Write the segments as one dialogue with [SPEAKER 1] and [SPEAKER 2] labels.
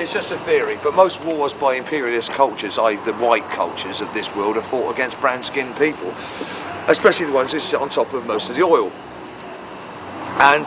[SPEAKER 1] It's just a theory, but most wars by imperialist cultures, i.e. the white cultures of this world, are fought against brown-skinned people, especially the ones who sit on top of most of the oil. And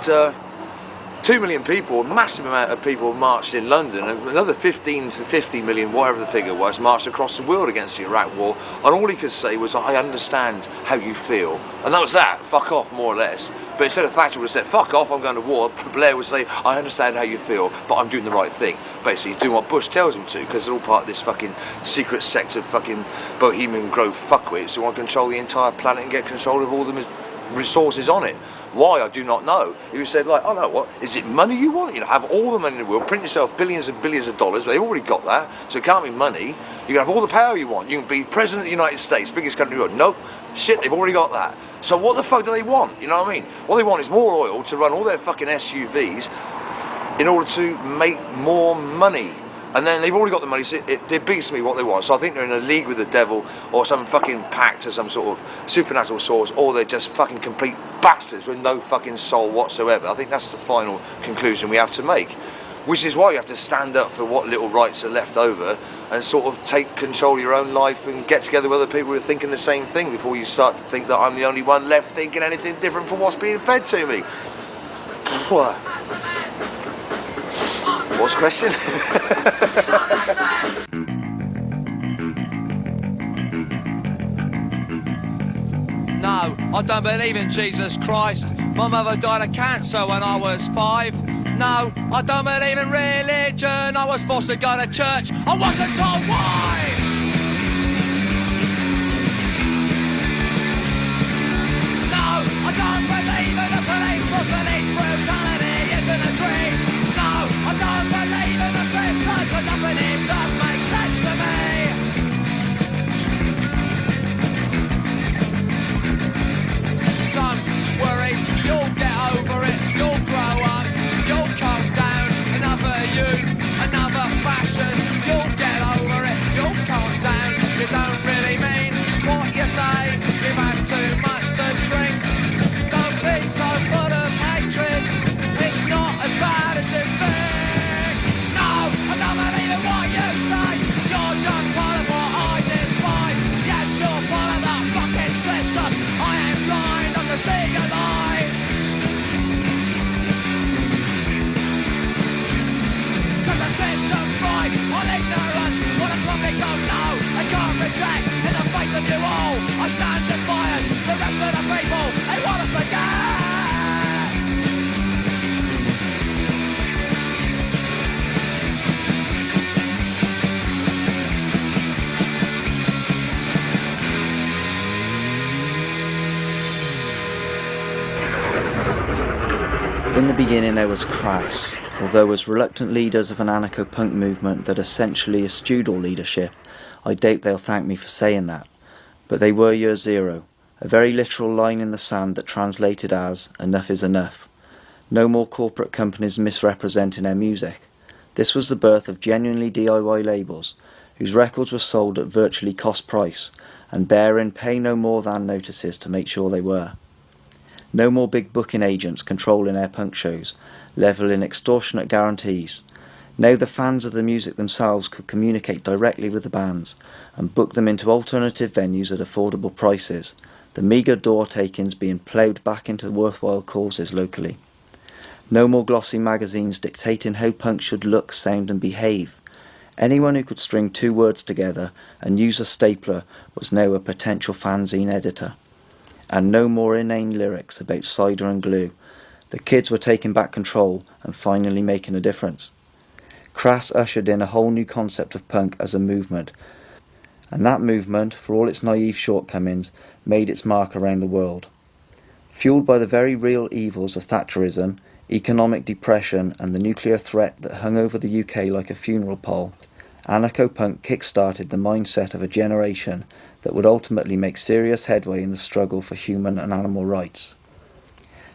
[SPEAKER 1] 2 million people, a massive amount of people marched in London, and another 15 to 50 million, whatever the figure was, marched across the world against the Iraq war, and all he could say was, I understand how you feel. And that was that, fuck off, more or less. But instead of Thatcher would have said, fuck off, I'm going to war, Blair would say, I understand how you feel, but I'm doing the right thing. Basically, he's doing what Bush tells him to, because they're all part of this fucking secret sect of fucking Bohemian Grove fuckwits who want to control the entire planet and get control of all the resources on it. Why, I do not know. He said, like, oh no, what, is it money you want? You know, have all the money in the world, print yourself billions and billions of dollars, but they've already got that, so it can't be money. You can have all the power you want. You can be President of the United States, biggest country in the world. Nope, shit, they've already got that. So what the fuck do they want? You know what I mean? What they want is more oil to run all their fucking SUVs in order to make more money. And then they've already got the money, so it beats me what they want. So I think they're in a league with the devil, or some fucking pact, or some sort of supernatural source, or they're just fucking complete bastards with no fucking soul whatsoever. I think that's the final conclusion we have to make. Which is why you have to stand up for what little rights are left over, and sort of take control of your own life and get together with other people who are thinking the same thing before you start to think that I'm the only one left thinking anything different from what's being fed to me. What's the question?
[SPEAKER 2] No, I don't believe in Jesus Christ. My mother died of cancer when I was 5. No, I don't believe in religion. I was forced to go to church. I wasn't told why. No, I don't believe in the police. For police brutality isn't a dream. No, I don't believe in the system, but nothing it does make sense to me. Don't worry, you'll get over it, you'll grow up, you'll calm down. Another youth, another fashion, you'll get over it, you'll calm down. You don't really mean what you say, you've had too much to drink. Don't be so full of hatred, it's not as bad as you think. No, I don't believe in what you say, you're just part of what I despise. Yes, you're part of that fucking system, I am blind, I'm the seeing of eyes. Cause the system thrives on ignorance, what the public don't know, they can't reject. In the face of you all, I stand defiant. The rest of the people, they wanna forget.
[SPEAKER 3] In the beginning there was Crass, although as reluctant leaders of an anarcho-punk movement that essentially eschewed all leadership, I doubt they'll thank me for saying that. But they were year zero, a very literal line in the sand that translated as, enough is enough. No more corporate companies misrepresenting their music. This was the birth of genuinely DIY labels, whose records were sold at virtually cost price, and bearing pay no more than notices to make sure they were. No more big booking agents controlling their punk shows, levelling extortionate guarantees. Now the fans of the music themselves could communicate directly with the bands and book them into alternative venues at affordable prices, the meagre door takings being ploughed back into worthwhile causes locally. No more glossy magazines dictating how punk should look, sound and behave. Anyone who could string 2 words together and use a stapler was now a potential fanzine editor. And no more inane lyrics about cider and glue. The kids were taking back control and finally making a difference. Crass ushered in a whole new concept of punk as a movement, and that movement, for all its naive shortcomings, made its mark around the world. Fueled by the very real evils of Thatcherism, economic depression and the nuclear threat that hung over the UK like a funeral pall, anarcho-punk kick-started the mindset of a generation that would ultimately make serious headway in the struggle for human and animal rights.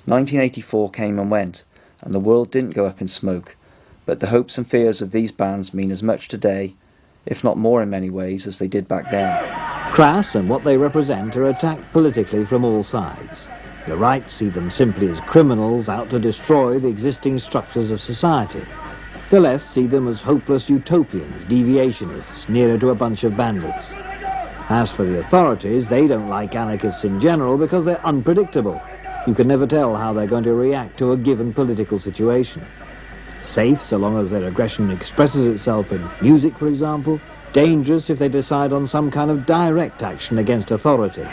[SPEAKER 3] 1984 came and went, and the world didn't go up in smoke, but the hopes and fears of these bands mean as much today, if not more in many ways, as they did back then.
[SPEAKER 4] Crass and what they represent are attacked politically from all sides. The right see them simply as criminals out to destroy the existing structures of society. The left see them as hopeless utopians, deviationists, nearer to a bunch of bandits. As for the authorities, they don't like anarchists in general because they're unpredictable. You can never tell how they're going to react to a given political situation. Safe so long as their aggression expresses itself in music, for example. Dangerous if they decide on some kind of direct action against authority.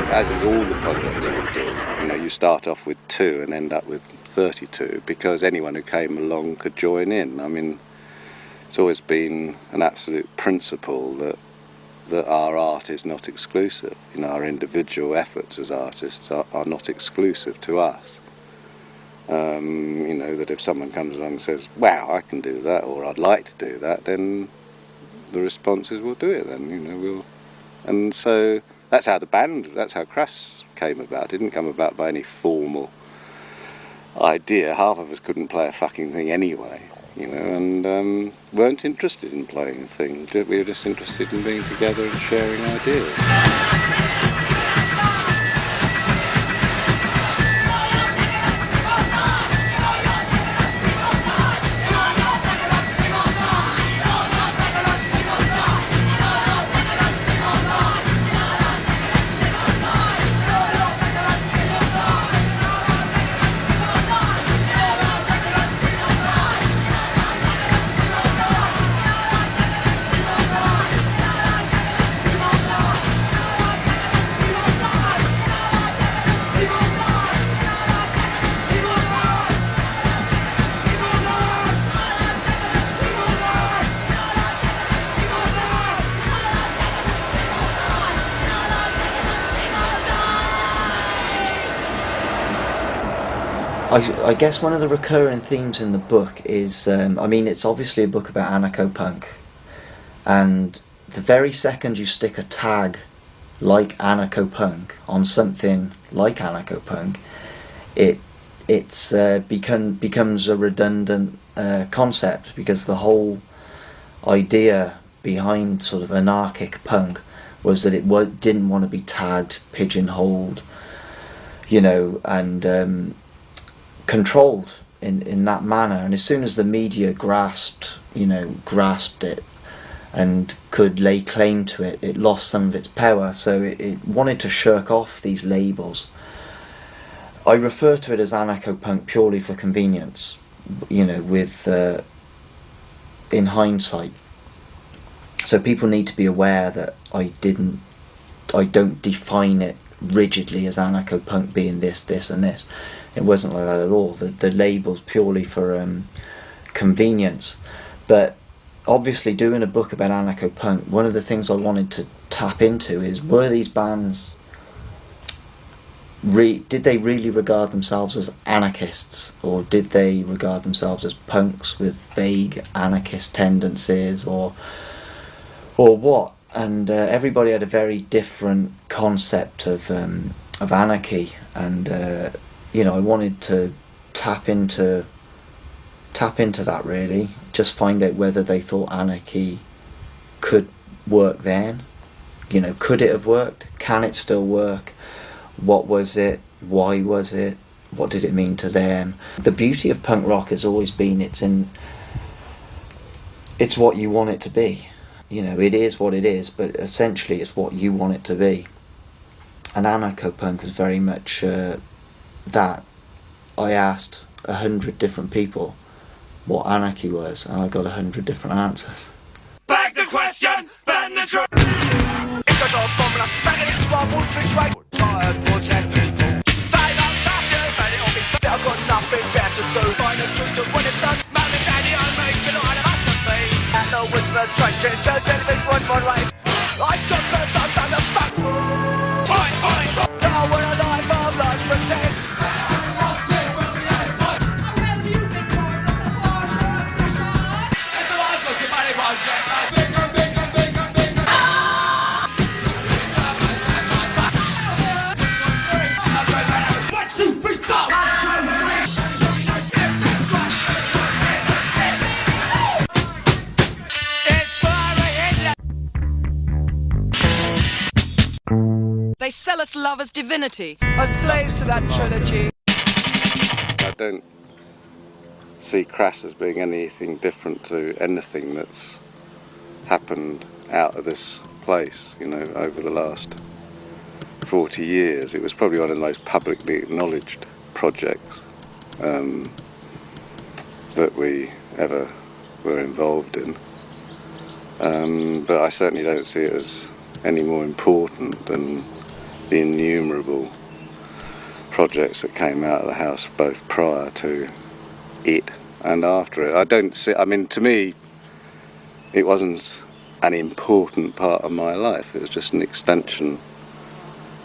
[SPEAKER 5] As is all the projects we do, you know, you start off with 2 and end up with 32 because anyone who came along could join in. I mean, it's always been an absolute principle that our art is not exclusive. You know, our individual efforts as artists are not exclusive to us. You know, that if someone comes along and says, wow, I can do that, or I'd like to do that, then the response is, we'll do it then, you know, and so that's how that's how Crass came about. It didn't come about by any formal idea. Half of us couldn't play a fucking thing anyway, you know, and weren't interested in playing a thing. We were just interested in being together and sharing ideas.
[SPEAKER 3] I guess one of the recurring themes in the book is, I mean, it's obviously a book about anarcho-punk, and the very second you stick a tag like anarcho-punk on something like anarcho-punk, becomes a redundant concept, because the whole idea behind sort of anarchic punk was that it didn't want to be tagged, pigeonholed, you know, and controlled in that manner. And as soon as the media grasped it and could lay claim to it, it lost some of its power. So it wanted to shirk off these labels. I refer to it as anarcho-punk purely for convenience, you know, with in hindsight. So people need to be aware that I don't define it rigidly as anarcho-punk being this, this and this. It wasn't like that at all. The label's purely for convenience. But obviously doing a book about anarcho-punk, one of the things I wanted to tap into is, were these bands, did they really regard themselves as anarchists, or did they regard themselves as punks with vague anarchist tendencies, or what? And everybody had a very different concept of anarchy, and you know, I wanted to tap into that, really, just find out whether they thought anarchy could work then. You know, could it have worked? Can it still work? What was it? Why was it? What did it mean to them? The beauty of punk rock has always been it's what you want it to be. You know, it is what it is, but essentially it's what you want it to be. And anarcho-punk was very much that I asked 100 different people what anarchy was, and I got 100 different answers.
[SPEAKER 2] Back the question, bend the truth. It's a job from the banging into my wolf which way. Tired, bored, and people. Say I'm nothing, but it'll be. I've got nothing better to do. Find the truth of when it's done. Mum and Daddy, I make it all out to be. And the whisper trenches, turns enemies one way. I got the fuck. Oi, oi, oi. Now when I life of life protect.
[SPEAKER 6] They sell us love as divinity.
[SPEAKER 2] As slaves to that trilogy.
[SPEAKER 5] I don't see Crass as being anything different to anything that's happened out of this place, you know, over the last 40 years. It was probably one of the most publicly acknowledged projects that we ever were involved in. But I certainly don't see it as any more important than the innumerable projects that came out of the house both prior to it and after it. I don't see, I mean, to me, it wasn't an important part of my life. It was just an extension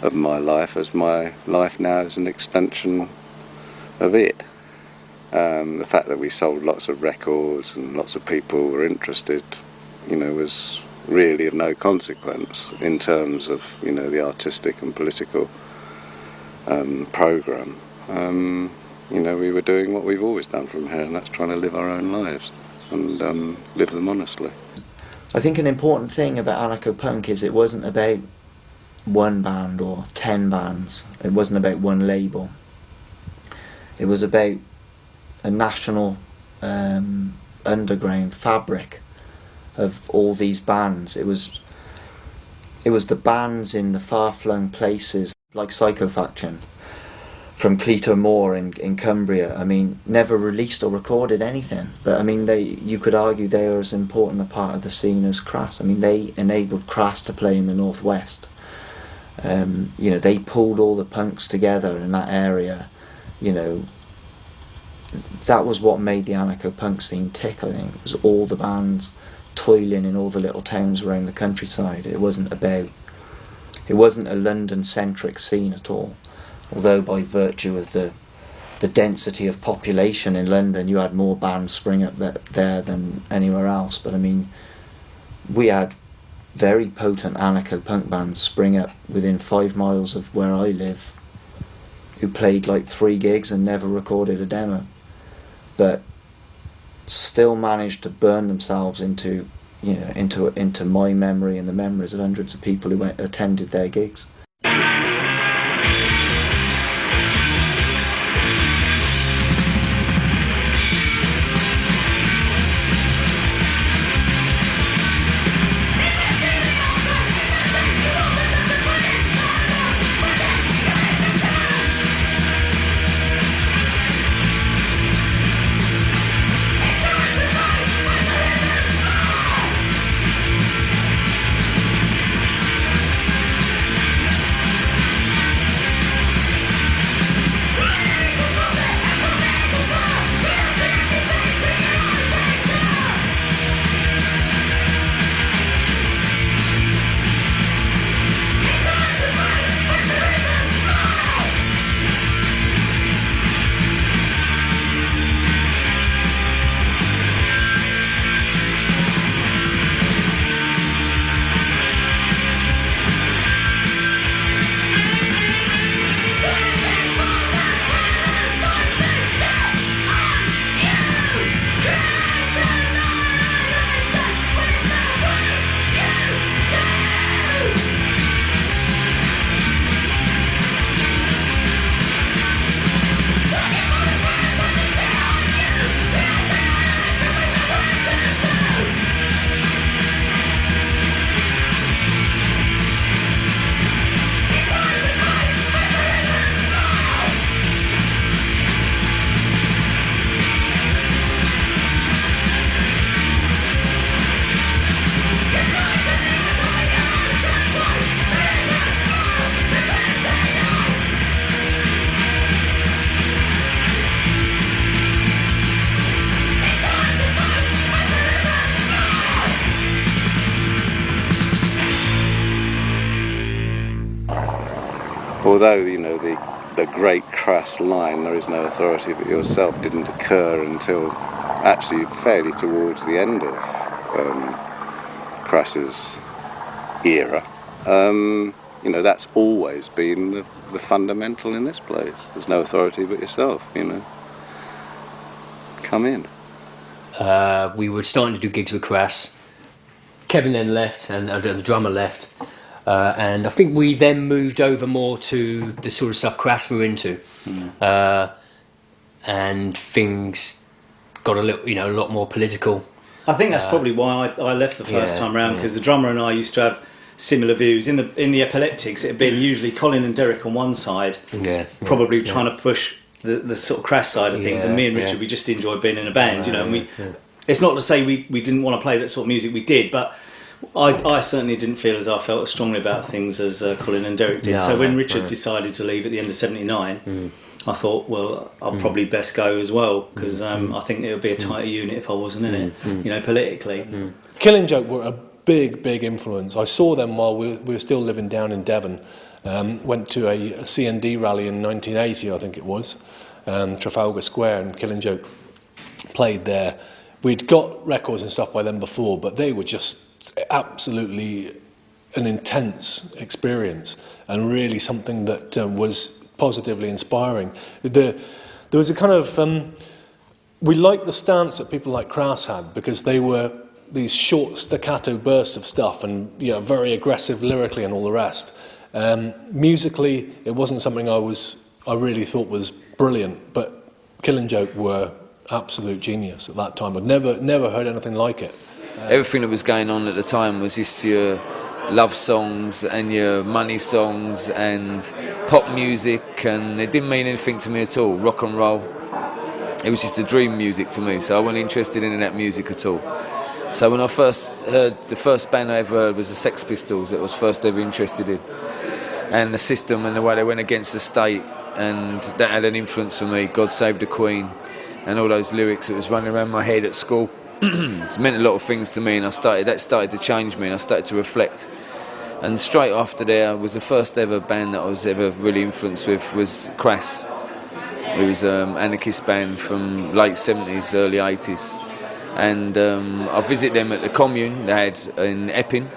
[SPEAKER 5] of my life, as my life now is an extension of it. The fact that we sold lots of records and lots of people were interested, you know, was really of no consequence in terms of, you know, the artistic and political programme. You know, we were doing what we've always done from here, and that's trying to live our own lives and live them honestly.
[SPEAKER 3] I think an important thing about anarcho-punk is it wasn't about one band or 10 bands. It wasn't about one label. It was about a national underground fabric of all these bands. It was the bands in the far-flung places like Psychofaction from Cleator Moor in Cumbria. I mean, never released or recorded anything, but I mean, you could argue they are as important a part of the scene as Crass. I mean, they enabled Crass to play in the Northwest. You know, they pulled all the punks together in that area. You know, that was what made the anarcho-punk scene tick, I think. It was all the bands toiling in all the little towns around the countryside. It wasn't a London-centric scene at all. Although by virtue of the density of population in London, you had more bands spring up there than anywhere else. But I mean, we had very potent anarcho-punk bands spring up within 5 miles of where I live, who played like 3 gigs and never recorded a demo, but still managed to burn themselves into, you know, into my memory and the memories of hundreds of people who attended their gigs.
[SPEAKER 5] although, you know, the great crass line, there is no authority but yourself, didn't occur until actually fairly towards the end of Crass's era. You know, that's always been the fundamental in this place. There's no authority but yourself, you know. Come in.
[SPEAKER 7] We were starting to do gigs with Crass. Kevin then left, and the drummer left. And I think we then moved over more to the sort of stuff Crass were into. And things got a lot more political.
[SPEAKER 8] I think that's probably why I left the first time round, because the drummer and I used to have similar views. In the Epileptics, it had been usually Colin and Derek on one side, probably trying to push the sort of Crass side of things, and me and Richard, we just enjoyed being in a band, you know. And it's not to say we didn't want to play that sort of music, we did, but I certainly didn't feel as I felt as strongly about things as Colin and Derek did. So when Richard decided to leave at the end of '79, I thought, well, I'll probably best go as well, because I think it would be a tighter unit if I wasn't in it, you know, politically.
[SPEAKER 9] Killing Joke were a big influence. I saw them while we were still living down in Devon. Went to a CND rally in 1980, I think it was, Trafalgar Square, and Killing Joke played there. We'd got records and stuff by them before, but they were just absolutely an intense experience, and really something that was positively inspiring. There was a kind of we liked the stance that people like Crass had, because they were these short staccato bursts of stuff, and very aggressive lyrically and all the rest. Musically, it wasn't something I really thought was brilliant, but Killing Joke were absolute genius at that time. I'd never heard anything like it.
[SPEAKER 10] Everything that was going on at the time was just your love songs and your money songs and pop music, and it didn't mean anything to me at all. Rock and roll, it was just a dream music to me, so I wasn't interested in that music at all. So when I first heard, the first band I ever heard was the Sex Pistols, that I was first ever interested in, and the system and the way they went against the state, and that had an influence for me. God Save the Queen and all those lyrics that was running around my head at school. It meant a lot of things to me, and that started to change me, and I started to reflect. And straight after there was the first ever band that I was ever really influenced with was Crass, who was an anarchist band from late 70s, early 80s. And I visited them at the commune they had in Epping,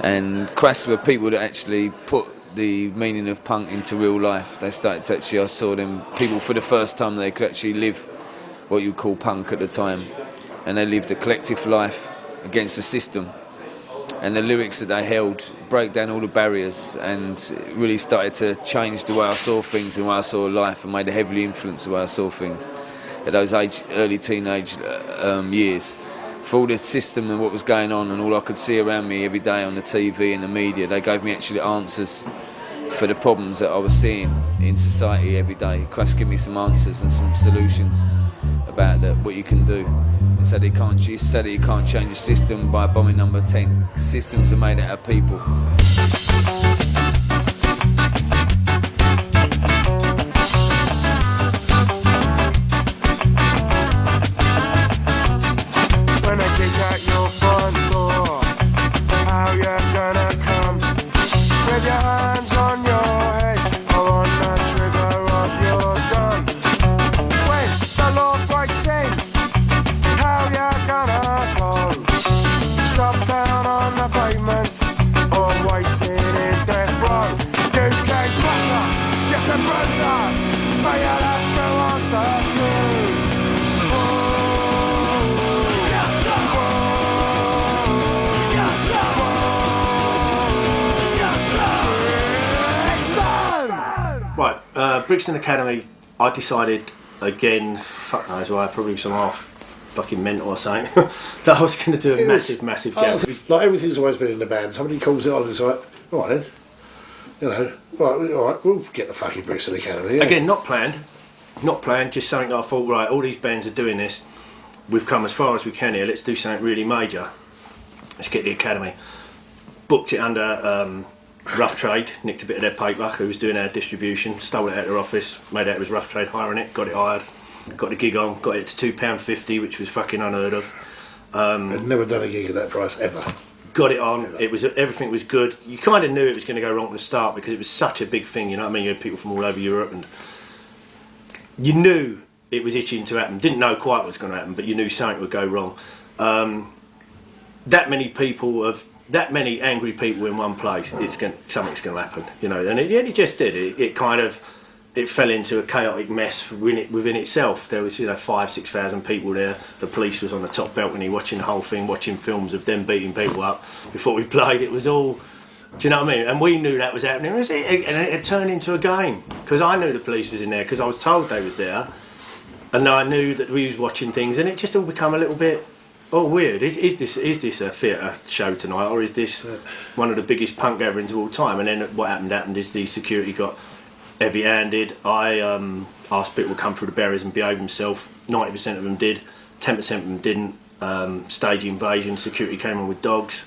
[SPEAKER 10] and Crass were people that actually put the meaning of punk into real life. They started to actually, I saw them, people for the first time, they could actually live what you would call punk at the time, and they lived a collective life against the system. And the lyrics that they held broke down all the barriers, and it really started to change the way I saw things and the way I saw life, and made a heavily influence the way I saw things at those early teenage years. For all the system and what was going on and all I could see around me every day on the TV and the media, they gave me actually answers for the problems that I was seeing in society every day. Crass gave me some answers and some solutions about what you can do. He said you can't change a system by bombing number 10. Systems are made out of people.
[SPEAKER 11] Brixton Academy, I decided again, fuck knows why, probably some half fucking mental or something, that I was going to do a massive gap.
[SPEAKER 12] Like everything's always been in the band. Somebody calls it on and it's like, all right then, all right, we'll get the fucking Brixton Academy. Yeah.
[SPEAKER 11] Again, not planned, just something that I thought, right, all these bands are doing this, we've come as far as we can here, let's do something really major, let's get the Academy. Booked it under Rough Trade, nicked a bit of their paper, who was doing our distribution, stole it out of their office, made out it was Rough Trade hiring it, got it hired, got the gig on, got it to £2.50, which was fucking unheard of.
[SPEAKER 12] I'd never done a gig at that price ever.
[SPEAKER 11] got it on. It was everything was good. You kind of knew it was going to go wrong from the start because it was such a big thing. You know what I mean? You had people from all over Europe, and you knew it was itching to happen. Didn't know quite what was going to happen, but you knew something would go wrong. That many people that many angry people in one place, something's going to happen. You know, and it just did. It kind of. It fell into a chaotic mess within itself. There was 5,000-6,000 people there. The police was on the top balcony watching the whole thing, watching films of them beating people up before we played. It was all, do you know what I mean? And we knew that was happening. And it had turned into a game because I knew the police was in there because I was told they was there, and I knew that we was watching things, and it just all become a little bit weird. Is this a theatre show tonight, or is this one of the biggest punk gatherings of all time? And then what happened is the security got heavy-handed. I asked people to come through the barriers and behave themselves. 90% of them did, 10% of them didn't. Stage invasion, security came on with dogs.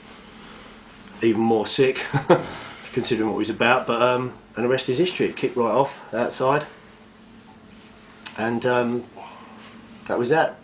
[SPEAKER 11] Even more sick, considering what it was about. But and the rest is history. It kicked right off outside, and that was that.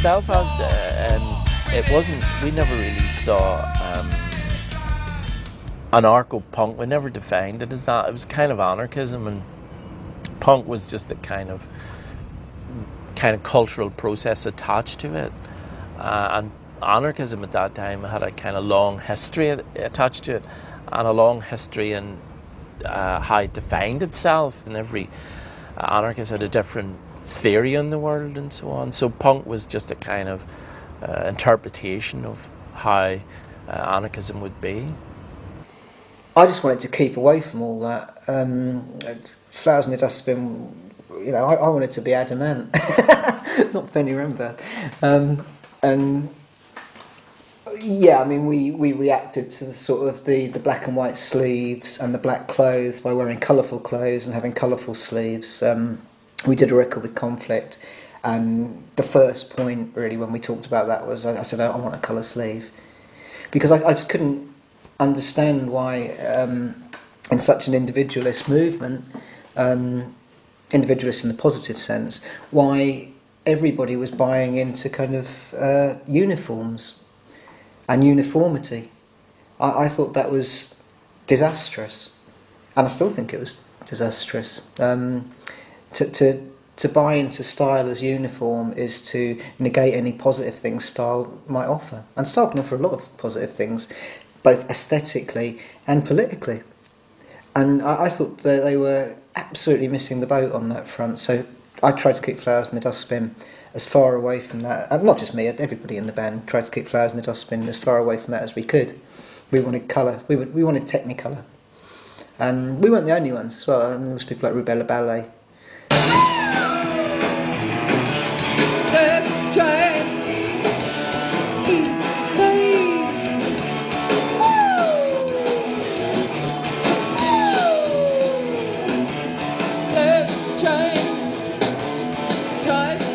[SPEAKER 13] Belfast, it wasn't. We never really saw anarcho punk. We never defined it as that. It was kind of anarchism, and punk was just a kind of cultural process attached to it. And anarchism at that time had a kind of long history attached to it, and a long history in how it defined itself. And every anarchist had a different theory on the world and so on. So punk was just a kind of interpretation of how anarchism would be.
[SPEAKER 14] I just wanted to keep away from all that. Flowers in the Dustbin, I wanted to be adamant, not Penny Renberg. And yeah, I mean, we reacted to the sort of the black and white sleeves and the black clothes by wearing colourful clothes and having colourful sleeves. We did a record with Conflict, and the first point really when we talked about that was I said I want a colour sleeve, because I just couldn't understand why in such an individualist movement, individualist in the positive sense, why everybody was buying into kind of uniforms and uniformity. I thought that was disastrous, and I still think it was disastrous. To buy into style as uniform is to negate any positive things style might offer. And style can offer a lot of positive things, both aesthetically and politically. And I thought that they were absolutely missing the boat on that front. So I tried to keep Flowers in the Dustbin as far away from that. And not just me, everybody in the band tried to keep Flowers in the Dustbin as far away from that as we could. We wanted colour. We wanted Technicolor. And we weren't the only ones as well. And there was people like Rubella Ballet.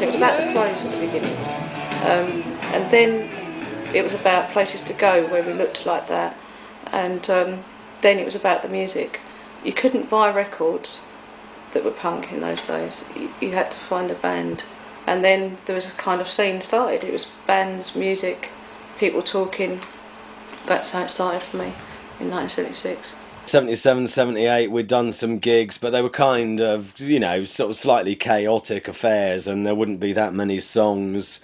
[SPEAKER 15] It was about the clothes at the beginning, and then it was about places to go where we looked like that, and then it was about the music. You couldn't buy records that were punk in those days. You had to find a band, and then there was a kind of scene started. It was bands, music, people talking. That's how it started for me in 1976.
[SPEAKER 16] 77, 78, we'd done some gigs, but they were kind of, you know, sort of slightly chaotic affairs, and there wouldn't be that many songs,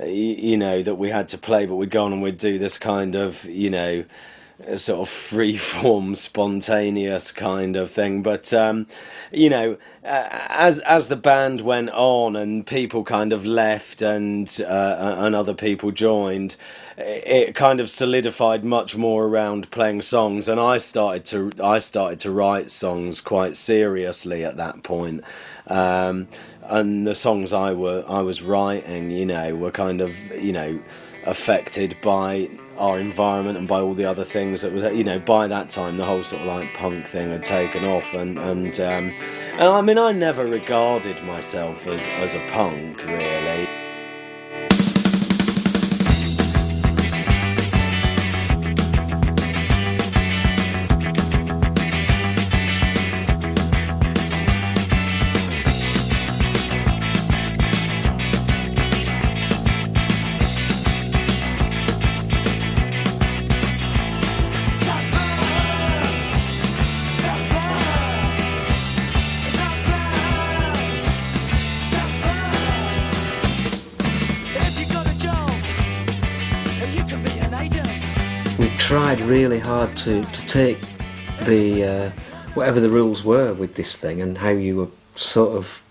[SPEAKER 16] you know, that we had to play, but we'd go on and we'd do this kind of, you know, sort of free-form, spontaneous kind of thing. But you know, as the band went on and people kind of left and other people joined, it kind of solidified much more around playing songs, and I started to write songs quite seriously at that point. And the songs I was writing, you know, were kind of, you know, affected by our environment and by all the other things that was, you know, by that time the whole sort of like punk thing had taken off, and I mean, I never regarded myself as a punk, really.
[SPEAKER 17] Tried really hard to take the whatever the rules were with this thing and how you were sort of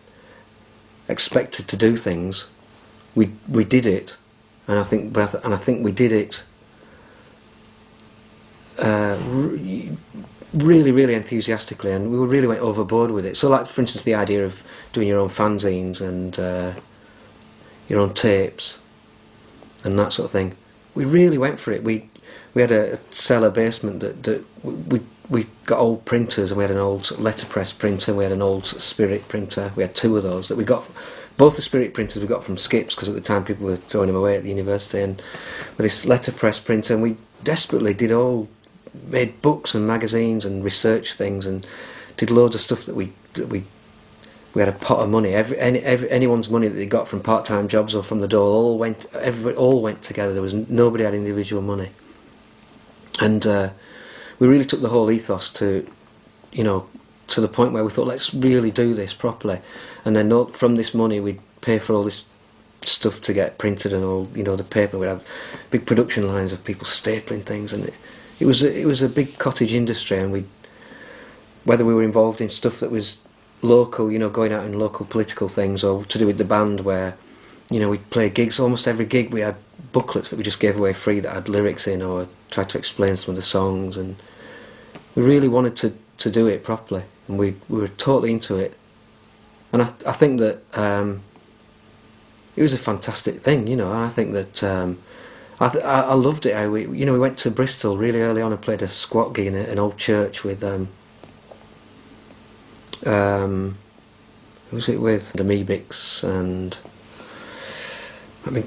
[SPEAKER 17] expected to do things. We did it, and I think we did it really enthusiastically, and we really went overboard with it. So, like for instance, the idea of doing your own fanzines and your own tapes and that sort of thing. We really went for it. We had a cellar basement that we got old printers, and we had an old sort of letterpress printer, and we had an old sort of spirit printer. We had two of those that we got. Both the spirit printers we got from Skips, because at the time people were throwing them away at the university, and with this letterpress printer, and we desperately made books and magazines and research things, and did loads of stuff that we had a pot of money. Anyone's money that they got from part-time jobs or from the door all went together. There was nobody had individual money. And we really took the whole ethos to, you know, to the point where we thought, let's really do this properly. And then from this money we'd pay for all this stuff to get printed and all, you know, the paper. We'd have big production lines of people stapling things, and it was a big cottage industry. And whether we were involved in stuff that was local, you know, going out in local political things, or to do with the band where, you know, we'd play gigs. Almost every gig we had booklets that we just gave away free that had lyrics in, or tried to explain some of the songs, and we really wanted to do it properly, and we were totally into it. And I think that it was a fantastic thing, you know. And I think that I loved it how we went to Bristol really early on and played a squat gig in an old church with who was it with? The Meebics and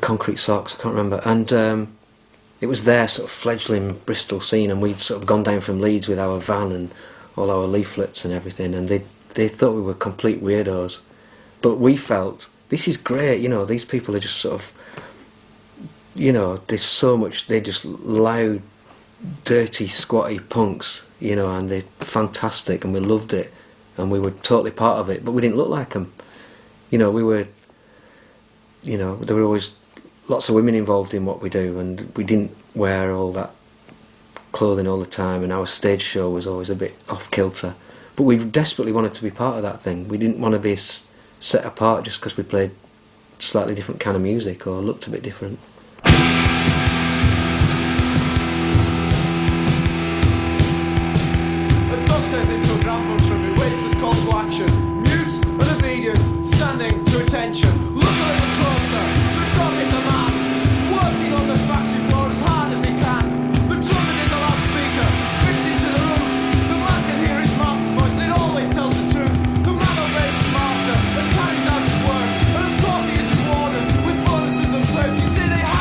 [SPEAKER 17] Concrete Socks, I can't remember. And it was their sort of fledgling Bristol scene, and we'd sort of gone down from Leeds with our van and all our leaflets and everything, and they thought we were complete weirdos. But we felt, this is great, you know, these people are just sort of, you know, there's so much, they're just loud, dirty, squatty punks, you know, and they're fantastic, and we loved it, and we were totally part of it, but we didn't look like them. You know, we were, you know, there were always lots of women involved in what we do, and we didn't wear all that clothing all the time, and our stage show was always a bit off kilter. But we desperately wanted to be part of that thing. We didn't want to be set apart just because we played slightly different kind of music or looked a bit different.
[SPEAKER 2] A dog says into a ground tribute, wasteless call to action, mute and obedient, standing to attention. Look a little closer, the dog is a man, working on the factory floor as hard as he can. The trumpet is a loudspeaker, fits into the roof. The man can hear his master's voice and it always tells the truth. The man obeys his master and carries out his work, and of course he is rewarded with bonuses and perks. You see, they have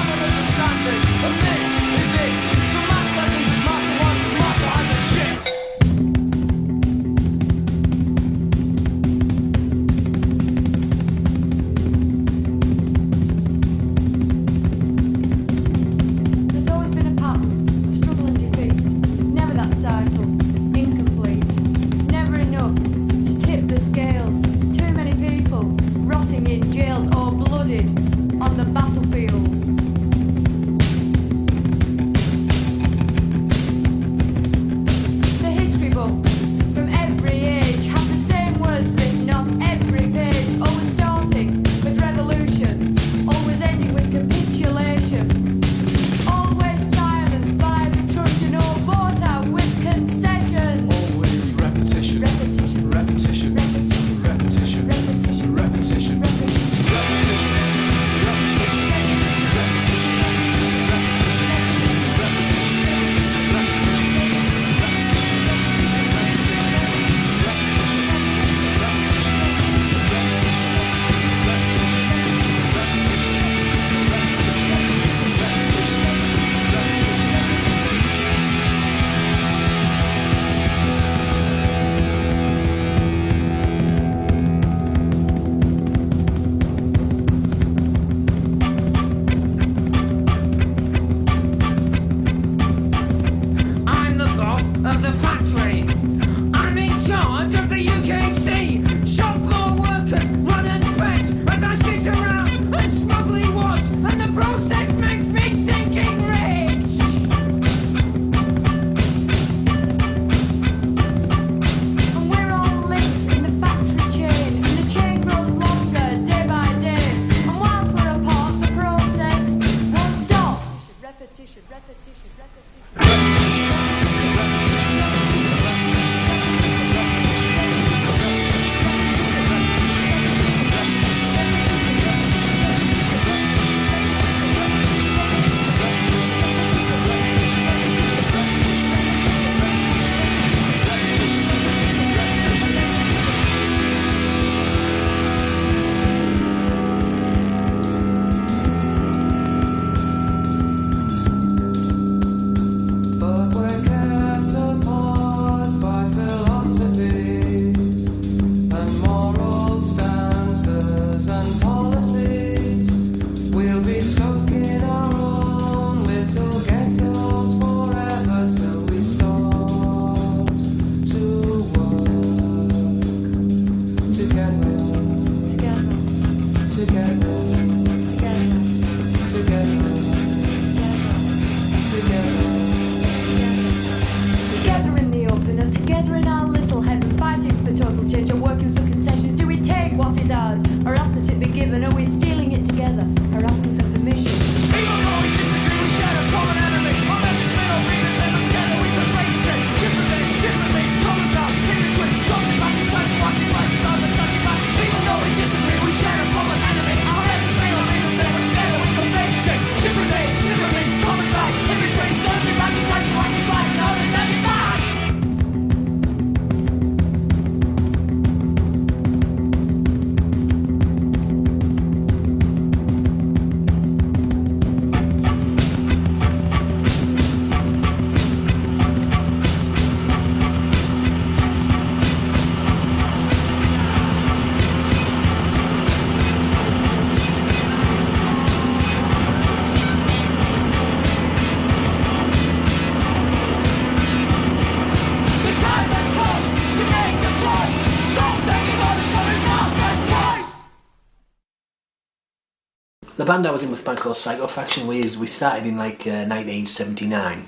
[SPEAKER 18] the band I was in was a band called Psychofaction. We started in like 1979,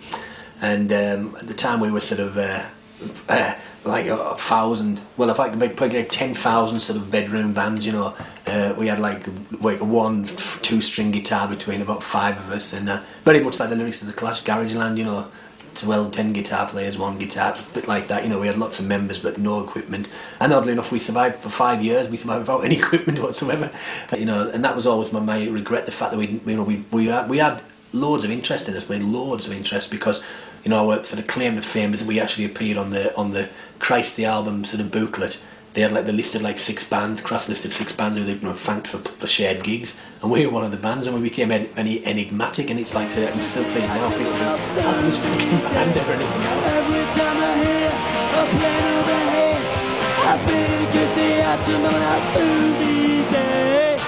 [SPEAKER 18] and at the time we were sort of like 1,000. Well, if I could make like 10,000 sort of bedroom bands, you know. We had like a 1-2 guitar between about 5 of us, and very much like the lyrics of the Clash, Garageland, you know. 10 guitar players, 1 guitar, a bit like that. You know, we had lots of members but no equipment. And oddly enough, we survived for 5 years. We survived without any equipment whatsoever. You know, and that was always my regret. The fact that we had loads of interest in us. We had loads of interest because, you know, our sort of claim to fame is that we actually appeared on the Christ the album sort of booklet. They listed like 6 bands. Crass listed 6 bands who they thanked for shared gigs, and we were one of the bands, and we became enigmatic. And it's like I can still say now, people think, "Oh, this fucking band or anything else."
[SPEAKER 2] Every time I hear a plan overhead, I figure the afternoon I fool me dead.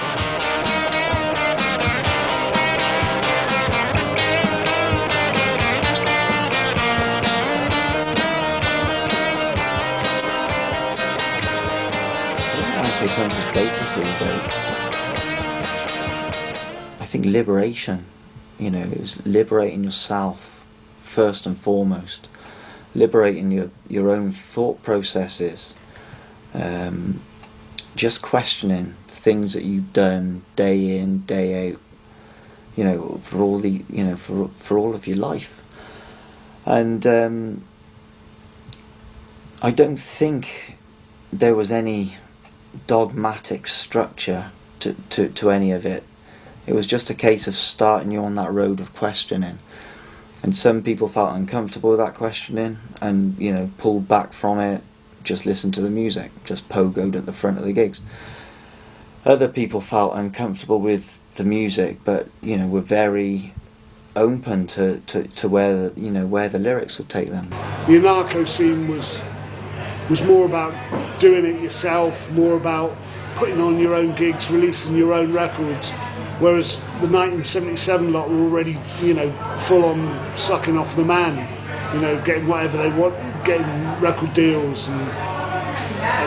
[SPEAKER 3] I think liberation, you know, is liberating yourself first and foremost, liberating your own thought processes, just questioning the things that you've done day in, day out, you know, for all of your life. And I don't think there was any dogmatic structure to any of it. It was just a case of starting you on that road of questioning, and some people felt uncomfortable with that questioning and, you know, pulled back from it, just listened to the music, just pogoed at the front of the gigs. Other people felt uncomfortable with the music, but, you know, were very open to where the lyrics would take them.
[SPEAKER 12] The anarcho scene was more about doing it yourself, more about putting on your own gigs, releasing your own records, whereas the 1977 lot were already, you know, full on sucking off the man, you know, getting whatever they want, getting record deals, and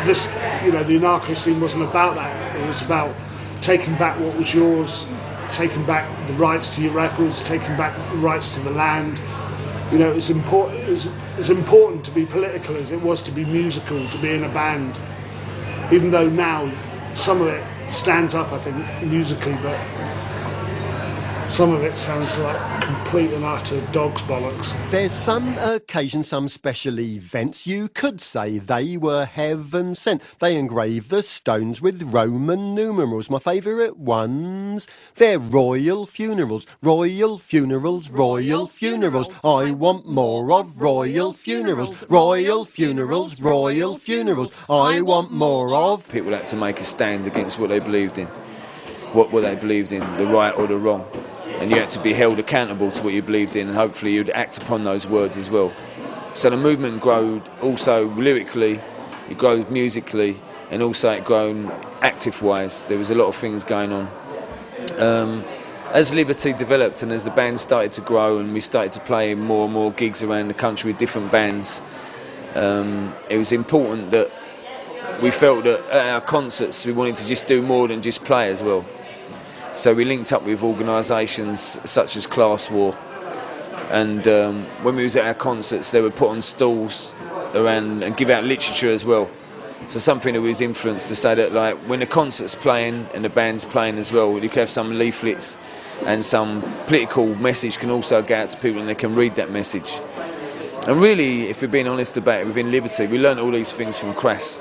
[SPEAKER 12] this, you know, the anarcho scene wasn't about that. It was about taking back what was yours, taking back the rights to your records, taking back the rights to the land. You know, it's as important to be political as it was to be musical, to be in a band. Even though now some of it stands up, I think, musically, but some of it sounds like complete and utter dog's bollocks.
[SPEAKER 19] There's some occasions, some special events, you could say they were heaven sent. They engrave the stones with Roman numerals. My favourite ones, they're royal funerals, royal funerals, royal funerals. I want more of royal funerals, royal funerals, royal funerals. I want more of...
[SPEAKER 10] People had to make a stand against what they believed in, what they believed in, the right or the wrong. And you had to be held accountable to what you believed in, and hopefully you'd act upon those words as well. So the movement grew also lyrically, it grew musically, and also it grew active-wise. There was a lot of things going on. As Liberty developed and as the band started to grow and we started to play more and more gigs around the country with different bands, it was important that we felt that at our concerts we wanted to just do more than just play as well. So we linked up with organisations such as Class War, and when we was at our concerts they would put on stalls around and give out literature as well. So something that was influenced to say that, like, when the concert's playing and the band's playing as well, you can have some leaflets and some political message can also go out to people and they can read that message. And really, if we're being honest about it, within Liberty we learned all these things from Crass.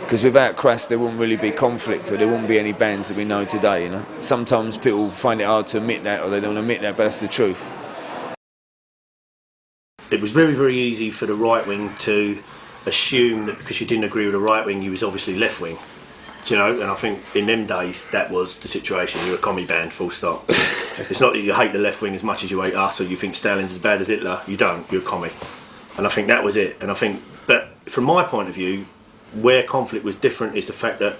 [SPEAKER 10] Because without Crass there wouldn't really be conflict, or there wouldn't be any bands that we know today, you know. Sometimes people find it hard to admit that, or they don't admit that, but that's the truth.
[SPEAKER 11] It was very, very easy for the right wing to assume that because you didn't agree with the right wing, you was obviously left wing. You know, and I think in them days that was the situation. You were a commie band, full stop. It's not that you hate the left wing as much as you hate us, or you think Stalin's as bad as Hitler. You don't. You're a commie. And I think that was it. And I think, but from my point of view, where conflict was different is the fact that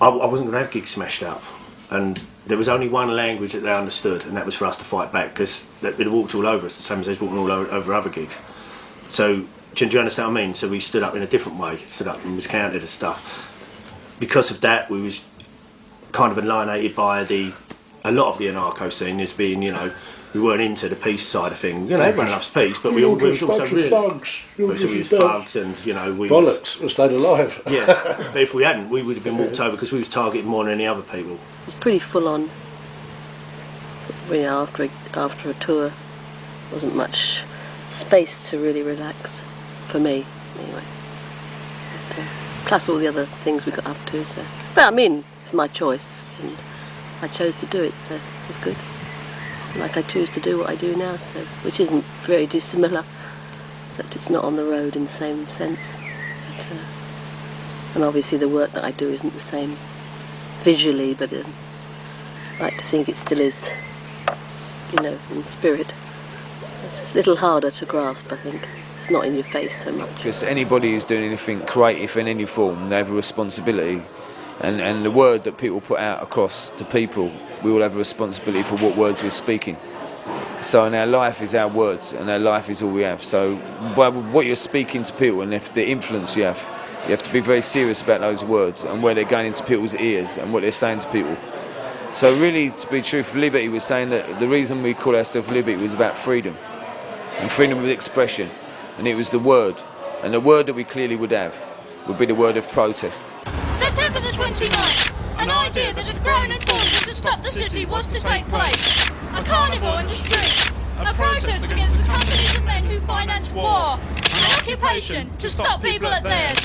[SPEAKER 11] I wasn't going to have gigs smashed up, and there was only one language that they understood, and that was for us to fight back, because they'd walked all over us, the same as they'd walked all over other gigs. So, do you understand what I mean? So we stood up in a different way, stood up and was counted and stuff. Because of that, kind of alienated by a lot of the anarcho scene as being, you know, we weren't into the peace side of things. You know, everyone loves peace, but we was also really
[SPEAKER 12] thugs.
[SPEAKER 11] we was thugs, and you know, we
[SPEAKER 12] bollocks were stayed alive.
[SPEAKER 11] Yeah, but if we hadn't, we would have been walked over because we was targeted more than any other people.
[SPEAKER 20] It was pretty full on. You know, after a tour, wasn't much space to really relax for me, anyway. But, plus all the other things we got up to. So, but I mean, it's my choice, and I chose to do it, so it was good. Like I choose to do what I do now, so which isn't very dissimilar, except it's not on the road in the same sense. But, and obviously the work that I do isn't the same visually, but I like to think it still is, you know, in spirit. It's a little harder to grasp, I think. It's not in your face so much.
[SPEAKER 10] Because anybody who's doing anything creative in any form, they have a responsibility. And the word that people put out across to people, we all have a responsibility for what words we're speaking. So in our life is our words, and our life is all we have. So by what you're speaking to people, and if the influence you have to be very serious about those words and where they're going into people's ears and what they're saying to people. So really, to be truthful, Liberty was saying that the reason we call ourselves Liberty was about freedom, and freedom of expression, and it was the word. And the word that we clearly would have would be the word of protest.
[SPEAKER 21] September the 29th, an idea that had grown and formed to stop the city was to take place. A carnival in the streets, a protest against the companies and men who finance war, an occupation to stop people at theirs,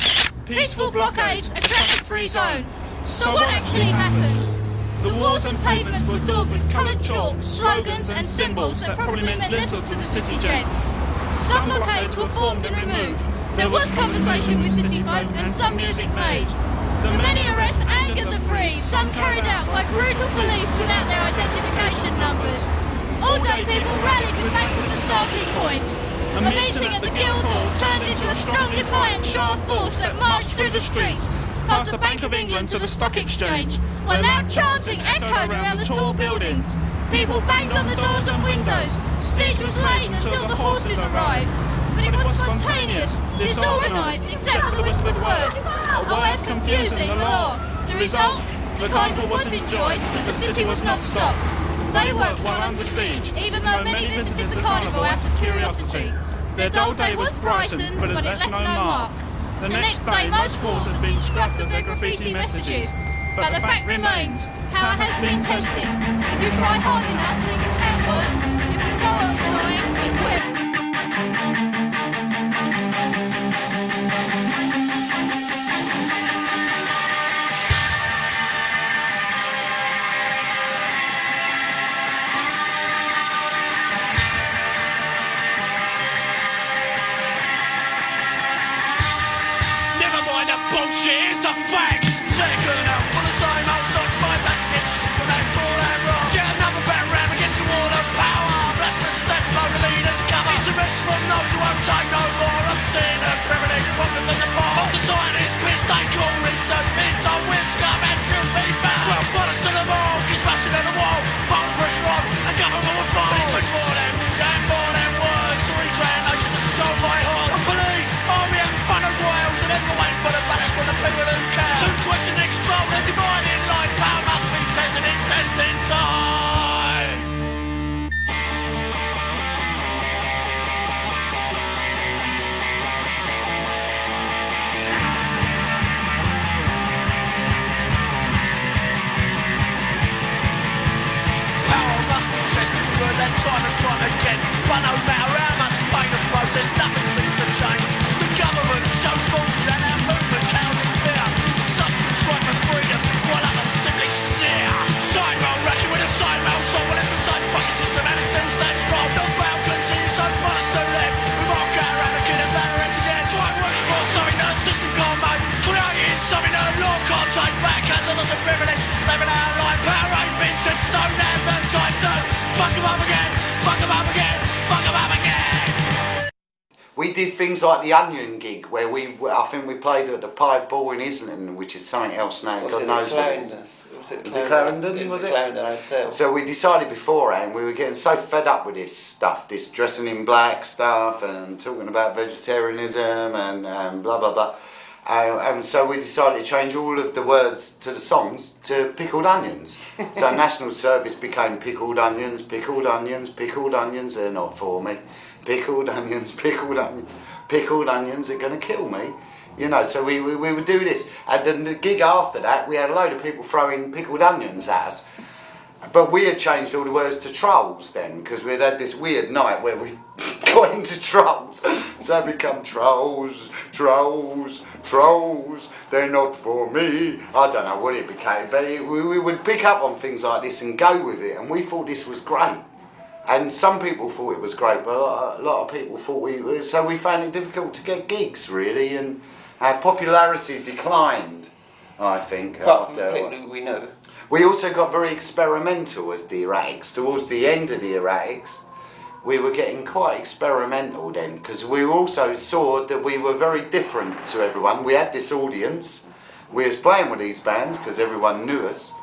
[SPEAKER 21] peaceful blockades, a traffic-free zone. So what actually happened? The walls and pavements were daubed with coloured chalk, slogans and symbols that probably meant little to the city gents. Some blockades were formed and removed. There was conversation with city folk and some music made. The many arrests angered the free, some carried out by brutal police without their identification numbers. All day people rallied with backwards and starting points. A meeting at the Guildhall turned into a strong defiant show of force that marched through the streets, past the Bank of England to the Stock Exchange, while loud chanting echoed around the tall buildings. People banged on the doors and windows. Siege was laid until the horses arrived. But it was spontaneous, disorganised, except for the whispered word, a way of confusing the law. The result? The carnival was enjoyed, but the city was not stopped. They worked while under siege, even though many visited the carnival out of curiosity. Their dull day was brightened, but it left no mark. The next day most walls had been scrubbed of their graffiti messages. But the fact remains, power has been tested. If you try hard enough, things can work. If you go on trying, it will.
[SPEAKER 2] Never mind the bullshit, it's the facts. Second out for the same old song, fight back against the system that's brought and wrong. Get another battle round against the wall of power. Blasphemous attacks below the leaders cover. It's a message from those who won't take no more. I'm seeing the privilege profit from the bar. All the scientists pissed, they call research means on whisker and filthy bad. Well, spoilers to the ball, keep smashing at the wall. Put the pressure on, and government will fall. It takes more than music and more than words to reclaim nations controlled by hordes. And police, army and funnels wiles, and everyone waiting for the balance from the people who care. To question and control the dividing line, power must be tested in testing time. Power must be tested, we've heard that time and time again. But no matter how much pain and protest, nothing seems to change. The government shows forces and our movement cows in fear. Substance strive for freedom, while others simply sneer. Side roll racking with a side roll song. Well, it's the same fucking system and it still stands strong. The battle continues, so follow to them. We mark out around the kid and banner it again. Try working for something that the system can't make. Creating something that the law can't take back. As a loss of privilege, living our life. Power ain't been to stone, now's the time to fuck 'em up again, fuck 'em up again, fuck 'em up again.
[SPEAKER 22] We did things like the Onion gig, where I think we played at the Pied Ball in Islington, which is something else now. God knows what it is. Was it Clarendon? Was it?
[SPEAKER 23] Clarendon Hotel.
[SPEAKER 22] So we decided beforehand we were getting so fed up with this stuff, this dressing in black stuff, and talking about vegetarianism and blah blah blah. And so we decided to change all of the words to the songs to pickled onions. So national service became pickled onions, pickled onions, pickled onions, they're not for me. Pickled onions, pickled onions, pickled onions, they're going to kill me. You know, so we would do this. And then the gig after that, we had a load of people throwing pickled onions at us. But we had changed all the words to trolls then, because we'd had this weird night where we got into trolls. So it become trolls, trolls, trolls, they're not for me. I don't know what it became, but we would pick up on things like this and go with it, and we thought this was great. And some people thought it was great, but a lot of people thought so we found it difficult to get gigs, really, and our popularity declined, I think.
[SPEAKER 3] Apart from people who we know.
[SPEAKER 22] We also got very experimental as the Erratics. Towards the end of the Erratics, we were getting quite experimental then, because we also saw that we were very different to everyone. We had this audience, we was playing with these bands because everyone knew us,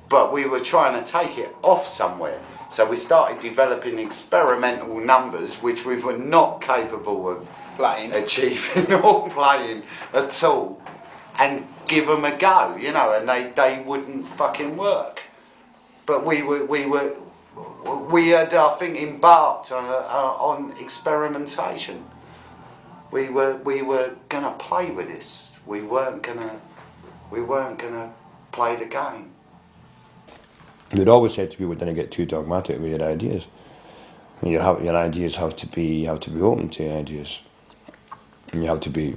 [SPEAKER 22] but we were trying to take it off somewhere. So we started developing experimental numbers which we were not capable of achieving or playing at all, and give them a go, you know, and they wouldn't fucking work. But we had, I think, embarked on experimentation. We were gonna play with this. We weren't gonna play the game.
[SPEAKER 1] We'd always said to people, don't get too dogmatic with your ideas. Your ideas have to be open to ideas. And you have to be,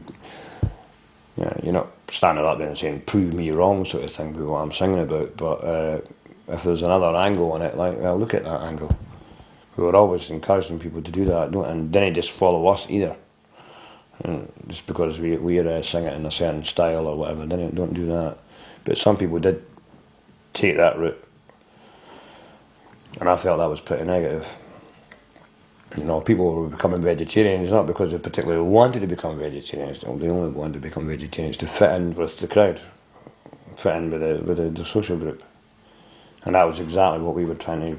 [SPEAKER 1] you're not standing up there and saying, prove me wrong sort of thing with what I'm singing about, but if there's another angle on it, like, well, look at that angle. We were always encouraging people to do that, and didn't just follow us either. And just because we're singing in a certain style or whatever, don't do that. But some people did take that route, and I felt that was pretty negative. You know, people were becoming vegetarians not because they particularly wanted to become vegetarians. They only wanted to become vegetarians to fit in with the crowd, fit in with the social group, and that was exactly what we were trying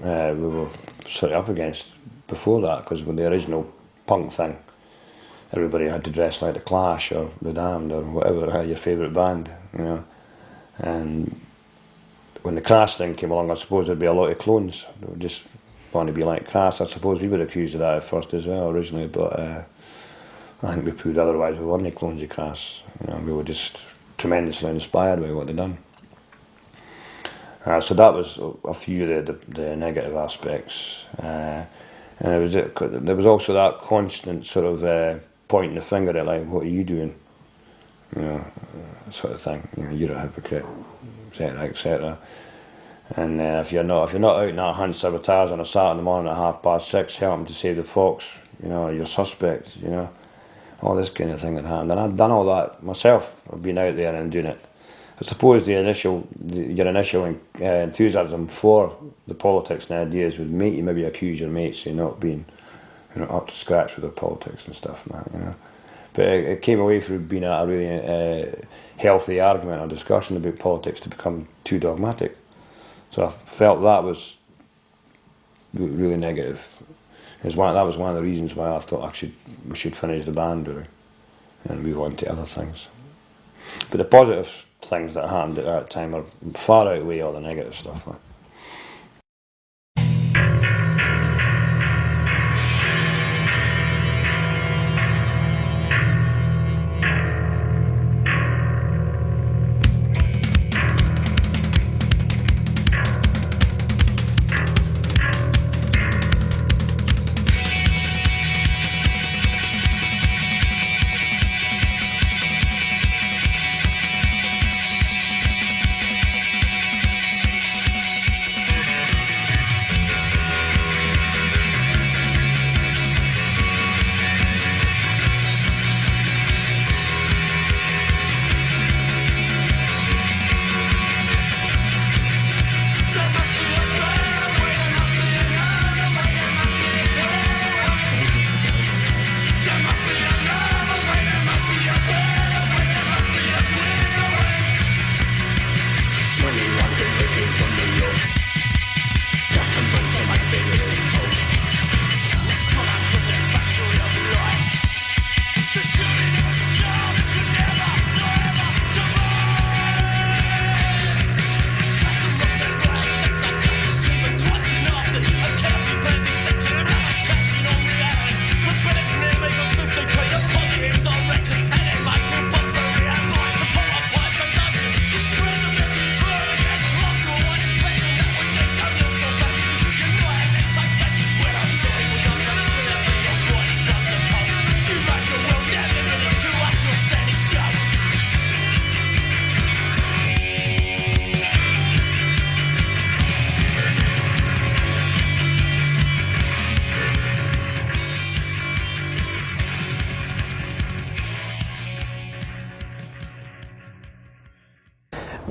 [SPEAKER 1] to. We were sort of up against before that, because with the original punk thing, everybody had to dress like the Clash or the Damned or whatever, your favourite band, you know, and when the Crass thing came along, I suppose there'd be a lot of clones. They would just want to be like Crass. I suppose we were accused of that at first as well originally, but I think we proved otherwise. We weren't clones of Crass. You know, we were just tremendously inspired by what they'd done. So that was a few of the negative aspects, and there was also that constant sort of pointing the finger at, like, what are you doing, you know, sort of thing. You know, you're a hypocrite, etc., etc. And if you're not out in that hunt sabotage on a Saturday morning at 6:30, helping to save the fox, you know, you're suspect, you know, all this kind of thing had happened. And I'd done all that myself. I've been out there and doing it. I suppose your initial enthusiasm for the politics and ideas would make you maybe accuse your mates of not being, you know, up to scratch with their politics and stuff and that, you know. But it came away from being a really healthy argument or discussion about politics to become too dogmatic. So I felt that was really negative. That was one of the reasons why I thought we should finish the band, really, and move on to other things. But the positive things that happened at that time are far outweigh all the negative stuff. Like.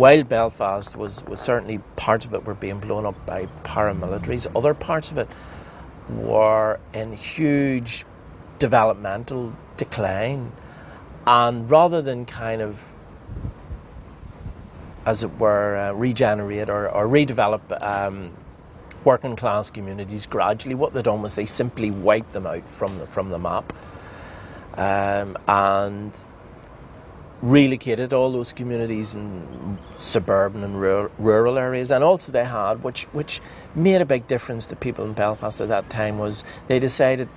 [SPEAKER 13] while Belfast was certainly parts of it were being blown up by paramilitaries, other parts of it were in huge developmental decline, and rather than kind of, as it were, regenerate or redevelop working class communities gradually, what they'd done was they simply wiped them out from the map, and relocated all those communities in suburban and rural areas. And also they had, which made a big difference to people in Belfast at that time, was they decided,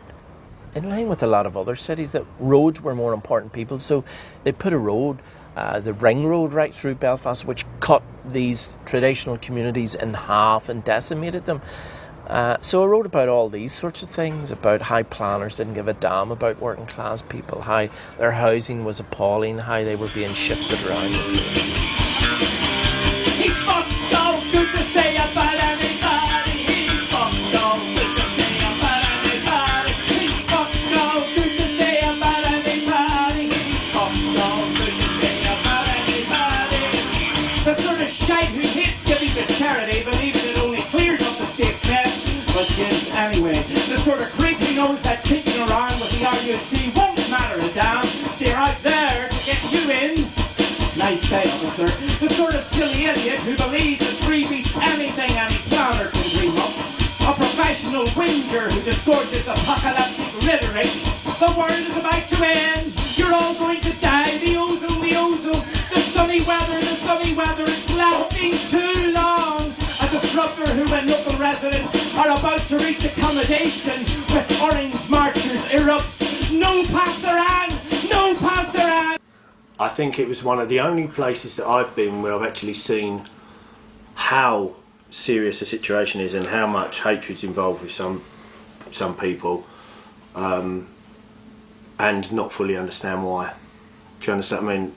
[SPEAKER 13] in line with a lot of other cities, that roads were more important to people. So they put a road, the ring road, right through Belfast, which cut these traditional communities in half and decimated them. So I wrote about all these sorts of things, about how planners didn't give a damn about working class people, how their housing was appalling, how they were being shifted around the place.
[SPEAKER 2] He's fucked all good to say about anybody. He's fucked all good to say about anybody. He's fucked all good to say about anybody. He's fucked all good to say about anybody. The sort of shite who hates giving to charity, believing it only clears up the state's mess, but gives anyway. The sort of creep who knows that kicking around with the RUC won't matter a damn. They're out there to get you in. Nice day, officer. The sort of silly idiot who believes that free beats anything any planner can dream up. A professional whinger who disgorges apocalyptic rhetoric. The world is about to end. You're all going to die. The ozone, the sunny weather, it's lasting too long. A disruptor who, when local residents are about to reach accommodation with orange marchers, erupts. No passeran! No passeran!
[SPEAKER 11] I think it was one of the only places that I've been where I've actually seen how serious the situation is and how much hatred's involved with some people, and not fully understand why. Do you understand? I mean,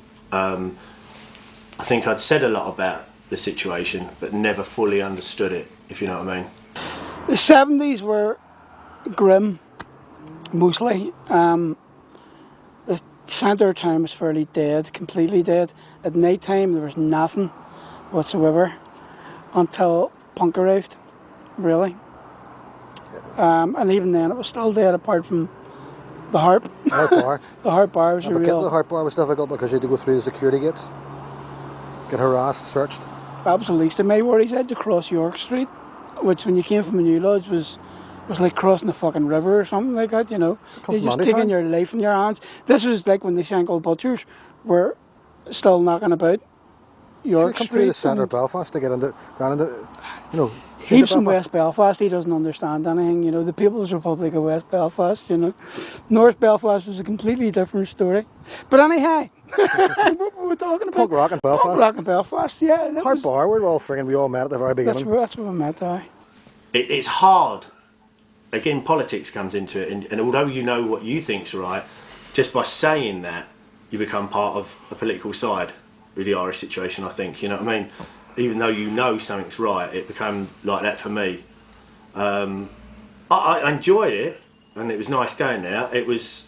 [SPEAKER 11] I think I'd said a lot about the situation, but never fully understood it, if you know what I mean.
[SPEAKER 4] The 70s were grim, mostly. The centre of town was fairly dead, completely dead. At night time there was nothing whatsoever until punk arrived, really. And even then it was still dead, apart from the harp.
[SPEAKER 6] The harp bar.
[SPEAKER 4] The harp bar was
[SPEAKER 6] The
[SPEAKER 4] real.
[SPEAKER 6] harp bar was difficult because you had to go through the security gates, get harassed, searched.
[SPEAKER 4] That was the least of my worries. I had to cross York Street, which when you came from a New Lodge was like crossing the fucking river or something like that, you know. You're just taking your life in your hands. This was like when the Shankill Butchers were still knocking about York
[SPEAKER 6] Come
[SPEAKER 4] Street.
[SPEAKER 6] through the centre of Belfast to get down into, you know.
[SPEAKER 4] He's from West Belfast, he doesn't understand anything, you know. The People's Republic of West Belfast, you know. North Belfast was a completely different story. But anyhow, what were we talking about?
[SPEAKER 6] Punk rock in Belfast.
[SPEAKER 4] Punk rock in Belfast, yeah.
[SPEAKER 6] Harp bar, we all met at the very beginning.
[SPEAKER 4] That's where we met, aye.
[SPEAKER 11] It's hard. Again, politics comes into it, and although you know what you think's right, just by saying that, you become part of a political side with the Irish situation, I think, you know what I mean? Even though you know something's right, it became like that for me. I enjoyed it, and it was nice going there. It's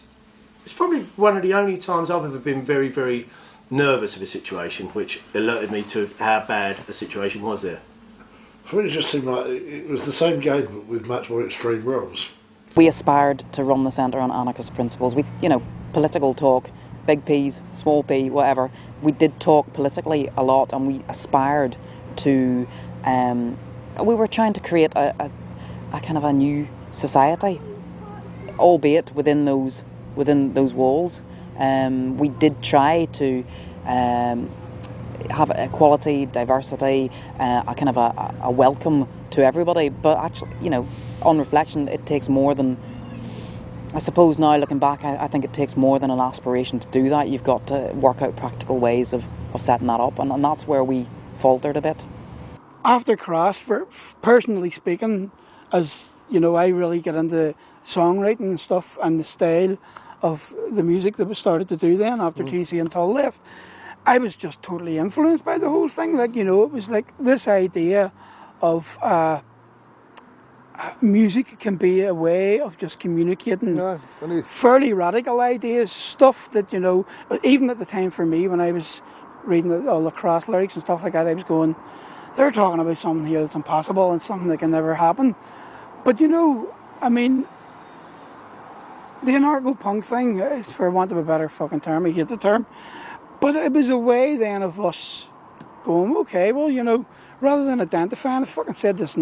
[SPEAKER 11] probably one of the only times I've ever been very, very nervous of a situation, which alerted me to how bad the situation was there.
[SPEAKER 23] For me, it just seemed like it was the same game but with much more extreme rules.
[SPEAKER 24] We aspired to run the centre on anarchist principles. We, you know, political talk, big P's, small p, whatever. We did talk politically a lot, and we aspired to. We were trying to create a kind of a new society, albeit within those walls. We did try to have equality, diversity, a kind of a welcome to everybody. But actually, you know, on reflection, it takes more than. I suppose now looking back, I think it takes more than an aspiration to do that. You've got to work out practical ways of setting that up, and that's where we faltered a bit.
[SPEAKER 4] After Cross, for personally speaking, as you know, I really get into songwriting and stuff and the style of the music that we started to do then after TC and Tull left. I was just totally influenced by the whole thing. Like, you know, it was like this idea of music can be a way of just communicating fairly radical ideas, stuff that, you know, even at the time for me when I was reading all the cross lyrics and stuff like that, I was going, they're talking about something here that's impossible and something that can never happen. But you know, I mean, the anarcho-punk thing is, for want of a better fucking term, I hate the term, but it was a way then of us going, okay, well, you know, rather than identifying, I fucking said this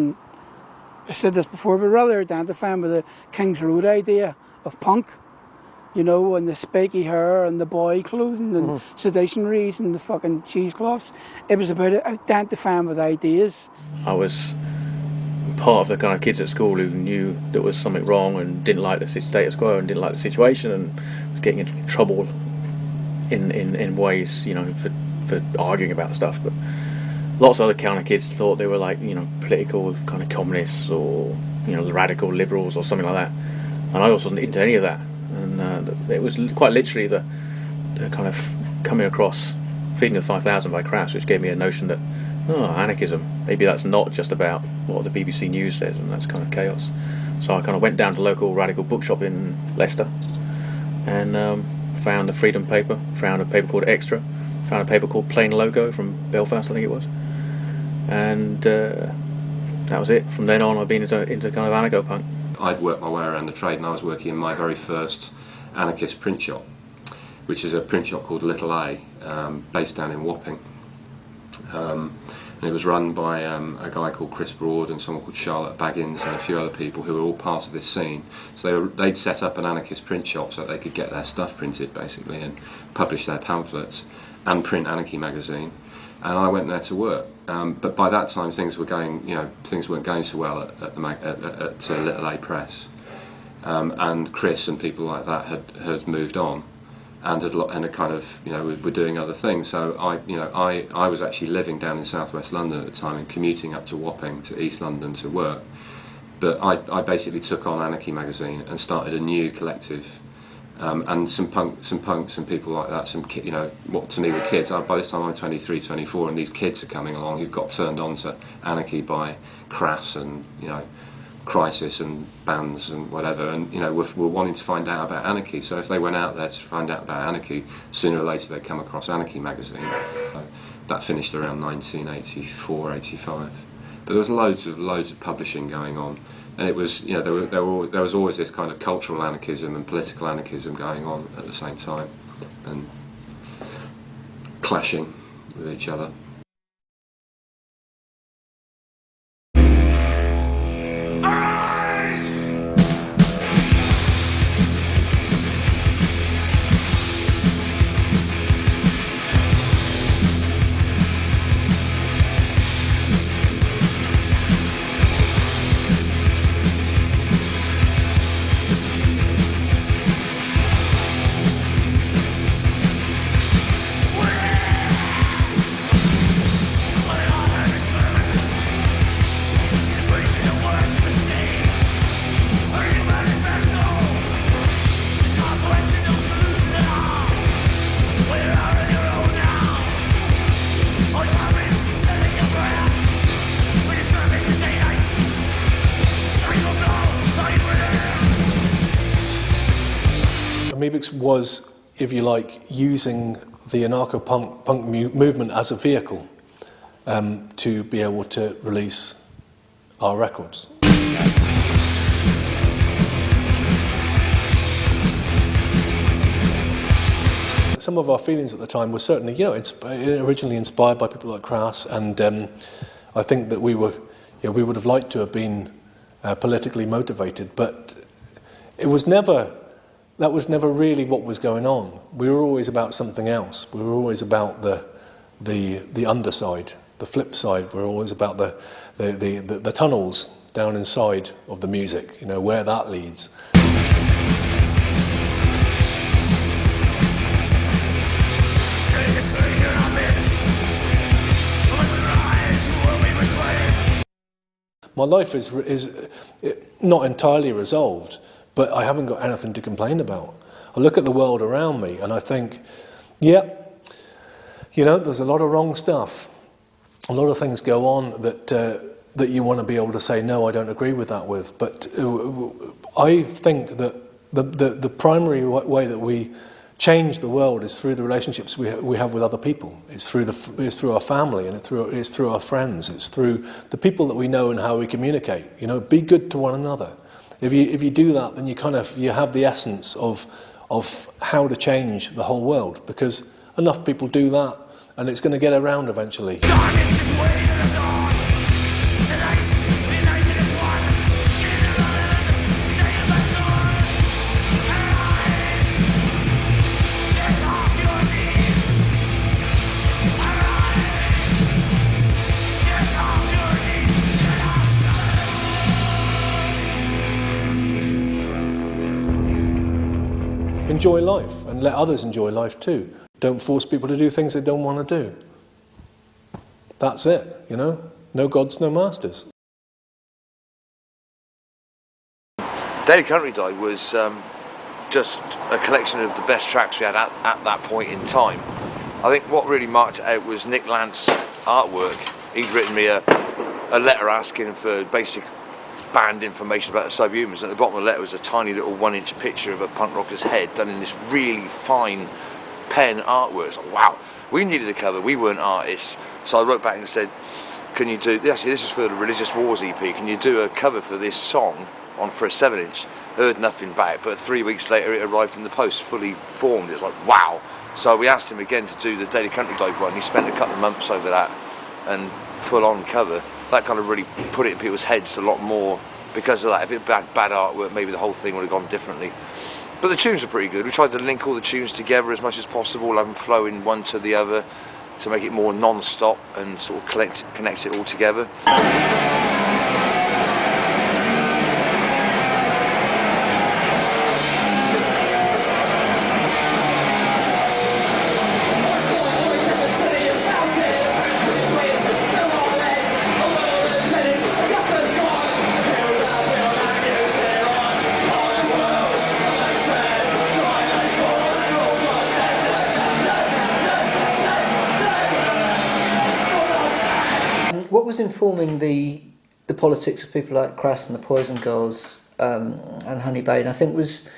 [SPEAKER 4] before, but rather identifying with the King's Road idea of punk, you know, and the spiky hair and the boy clothing and sedationaries and the fucking cheesecloths, it was about identifying with ideas.
[SPEAKER 5] I was part of the kind of kids at school who knew there was something wrong and didn't like the status quo and didn't like the situation and was getting into trouble in ways, you know, for arguing about stuff. But lots of other kind of kids thought they were like, you know, political kind of communists or, you know, radical liberals or something like that. And I also wasn't into any of that. And it was quite literally the kind of coming across Feeding the 5,000 by Crass, which gave me a notion that, anarchism, maybe that's not just about what the BBC News says, and that's kind of chaos. So I kind of went down to the local radical bookshop in Leicester and found a Freedom paper, found a paper called Extra, found a paper called Plain Logo from Belfast, I think it was. And that was it. From then on, I've been into kind of anarcho-punk.
[SPEAKER 7] I'd worked my way around the trade, and I was working in my very first anarchist print shop, which is a print shop called Little A, based down in Wapping. And it was run by a guy called Chris Broad and someone called Charlotte Baggins and a few other people who were all part of this scene. So they'd set up an anarchist print shop so that they could get their stuff printed, basically, and publish their pamphlets and print Anarchy magazine. And I went there to work. But by that time, things weren't going so well at Little A Press. And Chris and people like that had moved on. And had kind of, you know, were doing other things. So I was actually living down in southwest London at the time and commuting up to Wapping to East London to work. But I basically took on Anarchy magazine and started a new collective, and some punks and people like that. What to me were kids. By this time I'm 23, 24, and these kids are coming along who got turned on to Anarchy by Crass and Crisis and bands and whatever, and were wanting to find out about anarchy. So if they went out there to find out about anarchy, sooner or later they'd come across Anarchy magazine. That finished around 1984, 85. But there was loads of publishing going on, and it was there was always this kind of cultural anarchism and political anarchism going on at the same time, and clashing with each other.
[SPEAKER 8] Amebix was, if you like, using the anarcho-punk movement as a vehicle to be able to release our records. Some of our feelings at the time were certainly, originally inspired by people like Crass, and I think that we would have liked to have been politically motivated, but that was never really what was going on. We were always about something else. We were always about the underside, the flip side. We were always about the tunnels down inside of the music, where that leads. My life is not entirely resolved, but I haven't got anything to complain about. I look at the world around me and I think, there's a lot of wrong stuff. A lot of things go on that you want to be able to say, no, I don't agree with that with. But I think that the primary way that we change the world is through the relationships we have with other people. It's through our family, and it's through our friends. It's through the people that we know and how we communicate. You know, be good to one another. If you do that, then you have the essence of how to change the whole world, because enough people do that, and it's going to get around eventually. Enjoy life and let others enjoy life too. Don't force people to do things they don't want to do. That's it, you know? No gods, no masters.
[SPEAKER 9] Daily Country Dive was just a collection of the best tracks we had at that point in time. I think what really marked it out was Nick Lance's artwork. He'd written me a letter asking for basic band information about the Subhumans. At the bottom of the letter was a tiny little 1-inch picture of a punk rocker's head done in this really fine pen artwork. It's like, wow, we needed a cover, we weren't artists. So I wrote back and said, can you do, this is for the Religious Wars EP, can you do a cover for this song for a 7-inch? Heard nothing back, but 3 weeks later it arrived in the post, fully formed. It was like, wow. So we asked him again to do the Daily Country Dive one. He spent a couple of months over that, and full-on cover. That kind of really put it in people's heads a lot more because of that. If it had bad artwork, maybe the whole thing would have gone differently. But the tunes are pretty good. We tried to link all the tunes together as much as possible, have them flowing one to the other to make it more non-stop and sort of connect it all together.
[SPEAKER 17] What was informing the politics of people like Crass and the Poison Girls and Honey Bane, I think, was,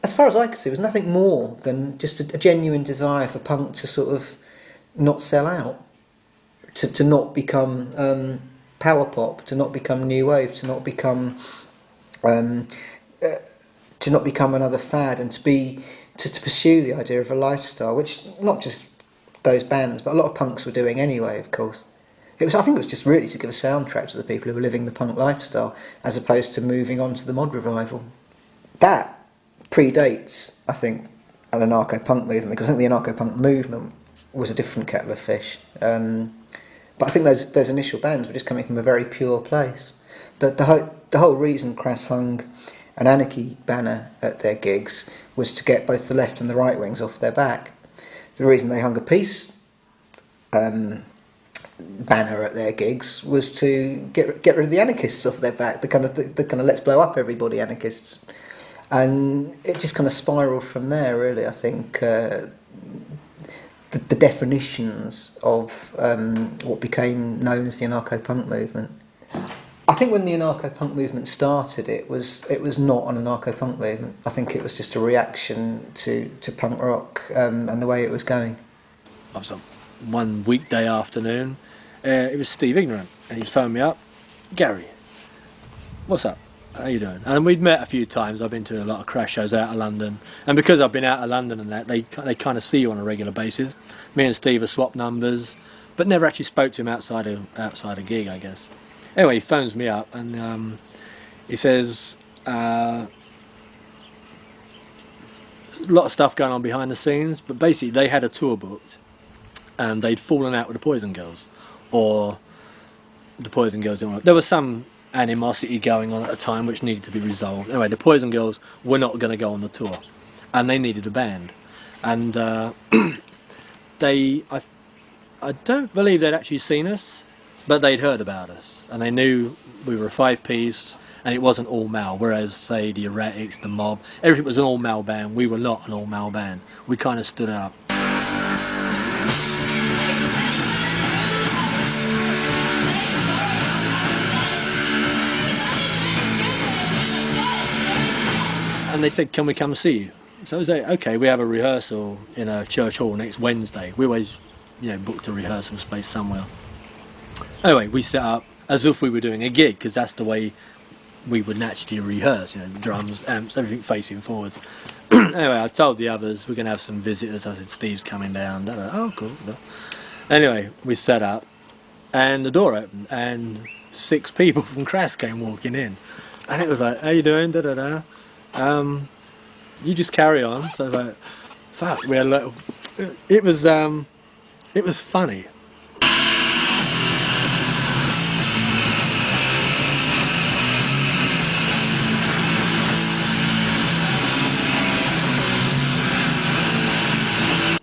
[SPEAKER 17] as far as I could see, was nothing more than just a genuine desire for punk to sort of not sell out, to not become power pop, to not become new wave, to not become another fad, and to pursue the idea of a lifestyle, which not just those bands, but a lot of punks were doing anyway, of course. I think it was just really to give a soundtrack to the people who were living the punk lifestyle, as opposed to moving on to the mod revival. That predates, I think, an anarcho-punk movement, because I think the anarcho-punk movement was a different kettle of fish. But I think those initial bands were just coming from a very pure place. The whole reason Crass hung an anarchy banner at their gigs was to get both the left and the right wings off their back. The reason they hung a peace banner at their gigs was to get rid of the anarchists off their back, the kind of let's blow up everybody anarchists, and it just kind of spiraled from there. Really, I think the definitions of what became known as the anarcho-punk movement. I think when the anarcho-punk movement started, it was not an anarcho-punk movement. I think it was just a reaction to punk rock and the way it was going.
[SPEAKER 14] I was on one weekday afternoon. It was Steve Ignorant, and he phoned me up. Gary, what's up? How you doing? And we'd met a few times. I've been to a lot of Crash shows out of London, and because I've been out of London and that, they kind of see you on a regular basis. Me and Steve have swapped numbers, but never actually spoke to him outside a gig, I guess. Anyway, he phones me up and he says a lot of stuff going on behind the scenes, but basically they had a tour booked and they'd fallen out with the Poison Girls, or the Poison Girls didn't work. There was some animosity going on at the time which needed to be resolved. Anyway, the Poison Girls were not going to go on the tour and they needed a band, and I don't believe they'd actually seen us, but they'd heard about us, and they knew we were a 5-piece, and it wasn't all male, whereas, say, the Erratics, the Mob, everything was an all-male band. We were not an all-male band. We kind of stood out. And they said, can we come see you? So I was like, okay, we have a rehearsal in a church hall next Wednesday. We always, booked a rehearsal space somewhere. Anyway, we set up as if we were doing a gig, because that's the way we would naturally rehearse, drums, amps, everything facing forwards. Anyway, I told the others, we're going to have some visitors. I said, Steve's coming down. They're like, oh, cool. Anyway, we set up, and the door opened, and 6 people from Crass came walking in. And it was like, how you doing? You just carry on. So I was like, fuck, we had a little... It was funny.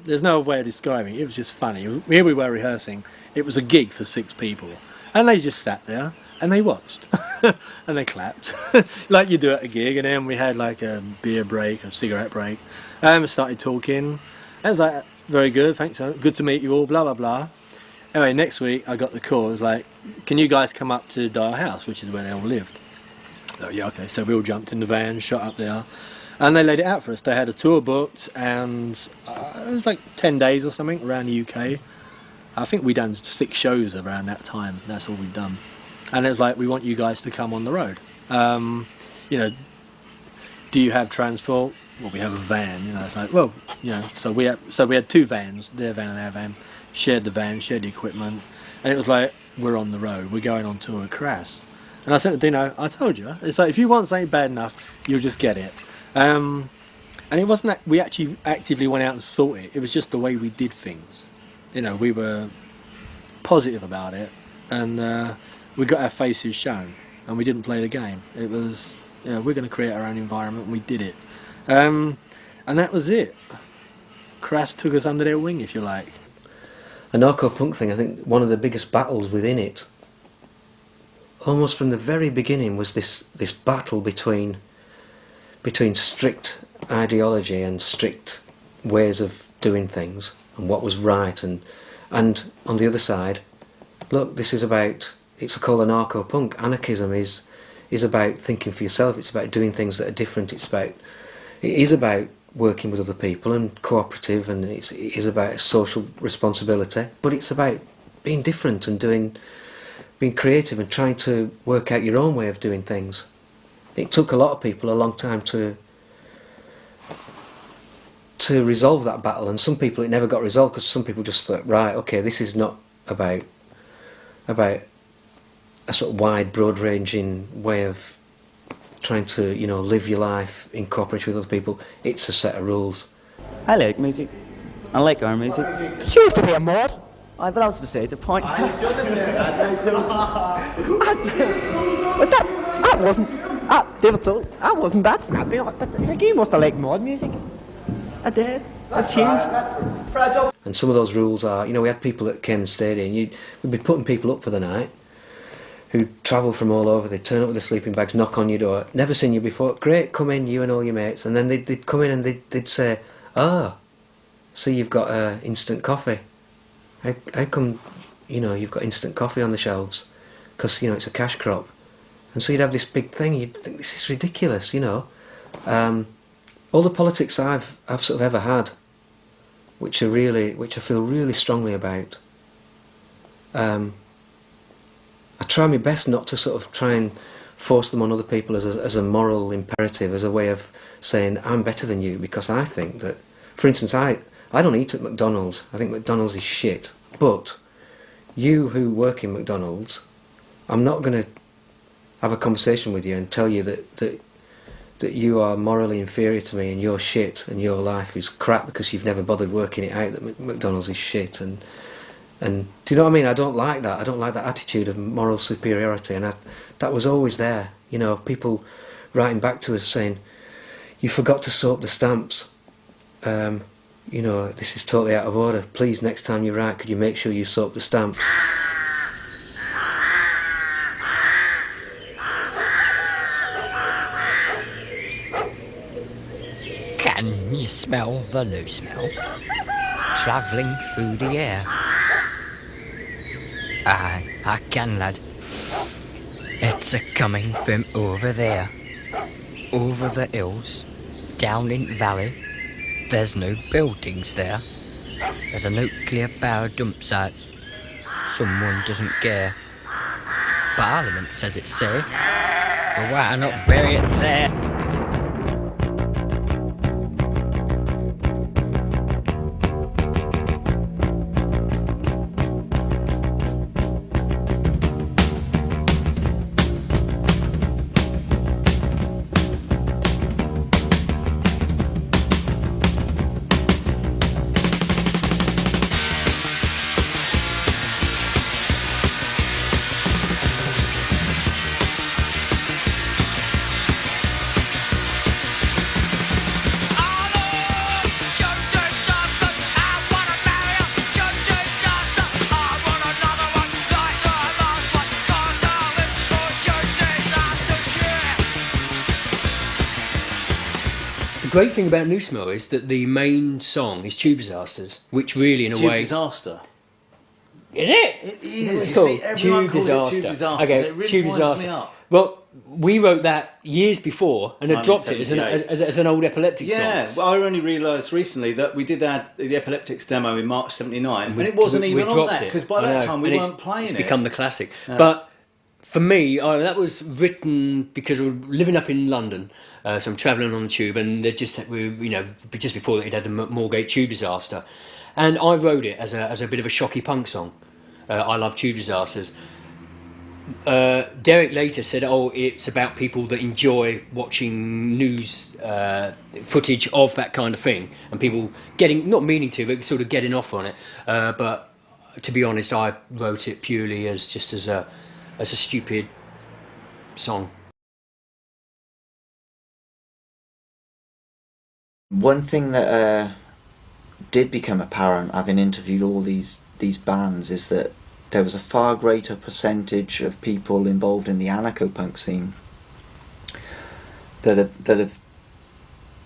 [SPEAKER 14] There's no way of describing it. It was just funny. Here we were rehearsing. It was a gig for 6 people. And they just sat there and they watched. And they clapped. Like you do at a gig. And then we had like a beer break, a cigarette break. And we started talking. I was like, very good, thanks. Good to meet you all, blah, blah, blah. Anyway, next week I got the call. It was like, can you guys come up to Dyer House, which is where they all lived? Oh, yeah, okay. So we all jumped in the van, shot up there. And they laid it out for us. They had a tour booked, and it was like 10 days or something around the UK. I think we'd done 6 shows around that time. That's all we'd done. And it was like, we want you guys to come on the road. Do you have transport? Well, we have a van. It's like, well, so we had 2 vans, their van and our van. Shared the van, shared the equipment, and it was like, we're on the road. We're going on tour with Crass. And I said to Dino, I told you. It's like, if you want something bad enough, you'll just get it. And it wasn't that we actually actively went out and sought it. It was just the way we did things. We were positive about it, and we got our faces shown, and we didn't play the game. It was, we're going to create our own environment, and we did it. And that was it. Crass took us under their wing, if you like.
[SPEAKER 17] Anarcho punk thing, I think one of the biggest battles within it, almost from the very beginning, was this battle between strict ideology and strict ways of doing things and what was right, and on the other side, look, this is about, it's called anarcho punk. Anarchism is about thinking for yourself. It's about doing things that are different. It is about working with other people and cooperative, and it is about social responsibility, but it's about being different and being creative and trying to work out your own way of doing things. It took a lot of people a long time to resolve that battle, and some people it never got resolved, because some people just thought, right, okay, this is not about a sort of wide, broad-ranging way of trying to, live your life in cooperation with other people. It's a set of rules.
[SPEAKER 15] I like music. I like our music. She used to be a mod. But I was beside the point. But that wasn't... David told, I wasn't bad snappy, but like, you must have liked mod music. I did. I changed.
[SPEAKER 17] And some of those rules are, we had people that came and stayed in. We'd be putting people up for the night who travel from all over. They'd turn up with their sleeping bags, knock on your door. Never seen you before. Great, come in, you and all your mates. And then they'd come in and they'd say, so you've got instant coffee. How come, you've got instant coffee on the shelves? Because, it's a cash crop. And so you'd have this big thing. You'd think, this is ridiculous, all the politics I've sort of ever had, which I feel really strongly about, I try my best not to sort of try and force them on other people as a moral imperative, as a way of saying I'm better than you, because I think that, for instance, I don't eat at McDonald's. I think McDonald's is shit. But you who work in McDonald's, I'm not going to have a conversation with you and tell you that you are morally inferior to me and you're shit and your life is crap because you've never bothered working it out that McDonald's is shit. And do you know what I mean? I don't like that. I don't like that attitude of moral superiority, and that was always there. People writing back to us saying, you forgot to soap the stamps. This is totally out of order. Please, next time you write, could you make sure you soap the stamps?
[SPEAKER 16] Can you smell the new smell travelling through the air? Aye, I can, lad. It's a coming from over there, over the hills, down in Valley. There's no buildings there. There's a nuclear power dump site. Someone doesn't care. Parliament says it's safe. But why not bury it there?
[SPEAKER 12] The great thing about New Smell is that the main song is Tube Disasters, which really, in a
[SPEAKER 18] Tube
[SPEAKER 12] way...
[SPEAKER 18] Disaster?
[SPEAKER 12] Is it?
[SPEAKER 18] It is.
[SPEAKER 12] Cool.
[SPEAKER 18] You see, everyone calls it Tube Disaster.
[SPEAKER 12] Okay,
[SPEAKER 18] It really
[SPEAKER 12] Tube
[SPEAKER 18] winds
[SPEAKER 12] Disaster.
[SPEAKER 18] me up.
[SPEAKER 12] Well, we wrote that years before and had dropped it as an old Epileptic song.
[SPEAKER 18] Yeah, well, I only realised recently that we did the Epileptics demo in March '79, and it wasn't
[SPEAKER 12] we
[SPEAKER 18] even on
[SPEAKER 12] dropped
[SPEAKER 18] that,
[SPEAKER 12] it.
[SPEAKER 18] because by
[SPEAKER 12] I
[SPEAKER 18] that
[SPEAKER 12] know,
[SPEAKER 18] time we
[SPEAKER 12] and
[SPEAKER 18] weren't playing it.
[SPEAKER 12] It's become the classic.
[SPEAKER 18] Yeah.
[SPEAKER 12] But for me, that was written because we were living up in London, so I'm travelling on the tube, and just before that, he'd had the Moorgate Tube Disaster, and I wrote it as a bit of a shocky punk song. I love Tube Disasters. Derek later said, "Oh, it's about people that enjoy watching news footage of that kind of thing, and people not meaning to, but sort of getting off on it." But to be honest, I wrote it purely as a stupid song.
[SPEAKER 3] One thing that did become apparent, having interviewed all these bands, is that there was a far greater percentage of people involved in the anarcho-punk scene that have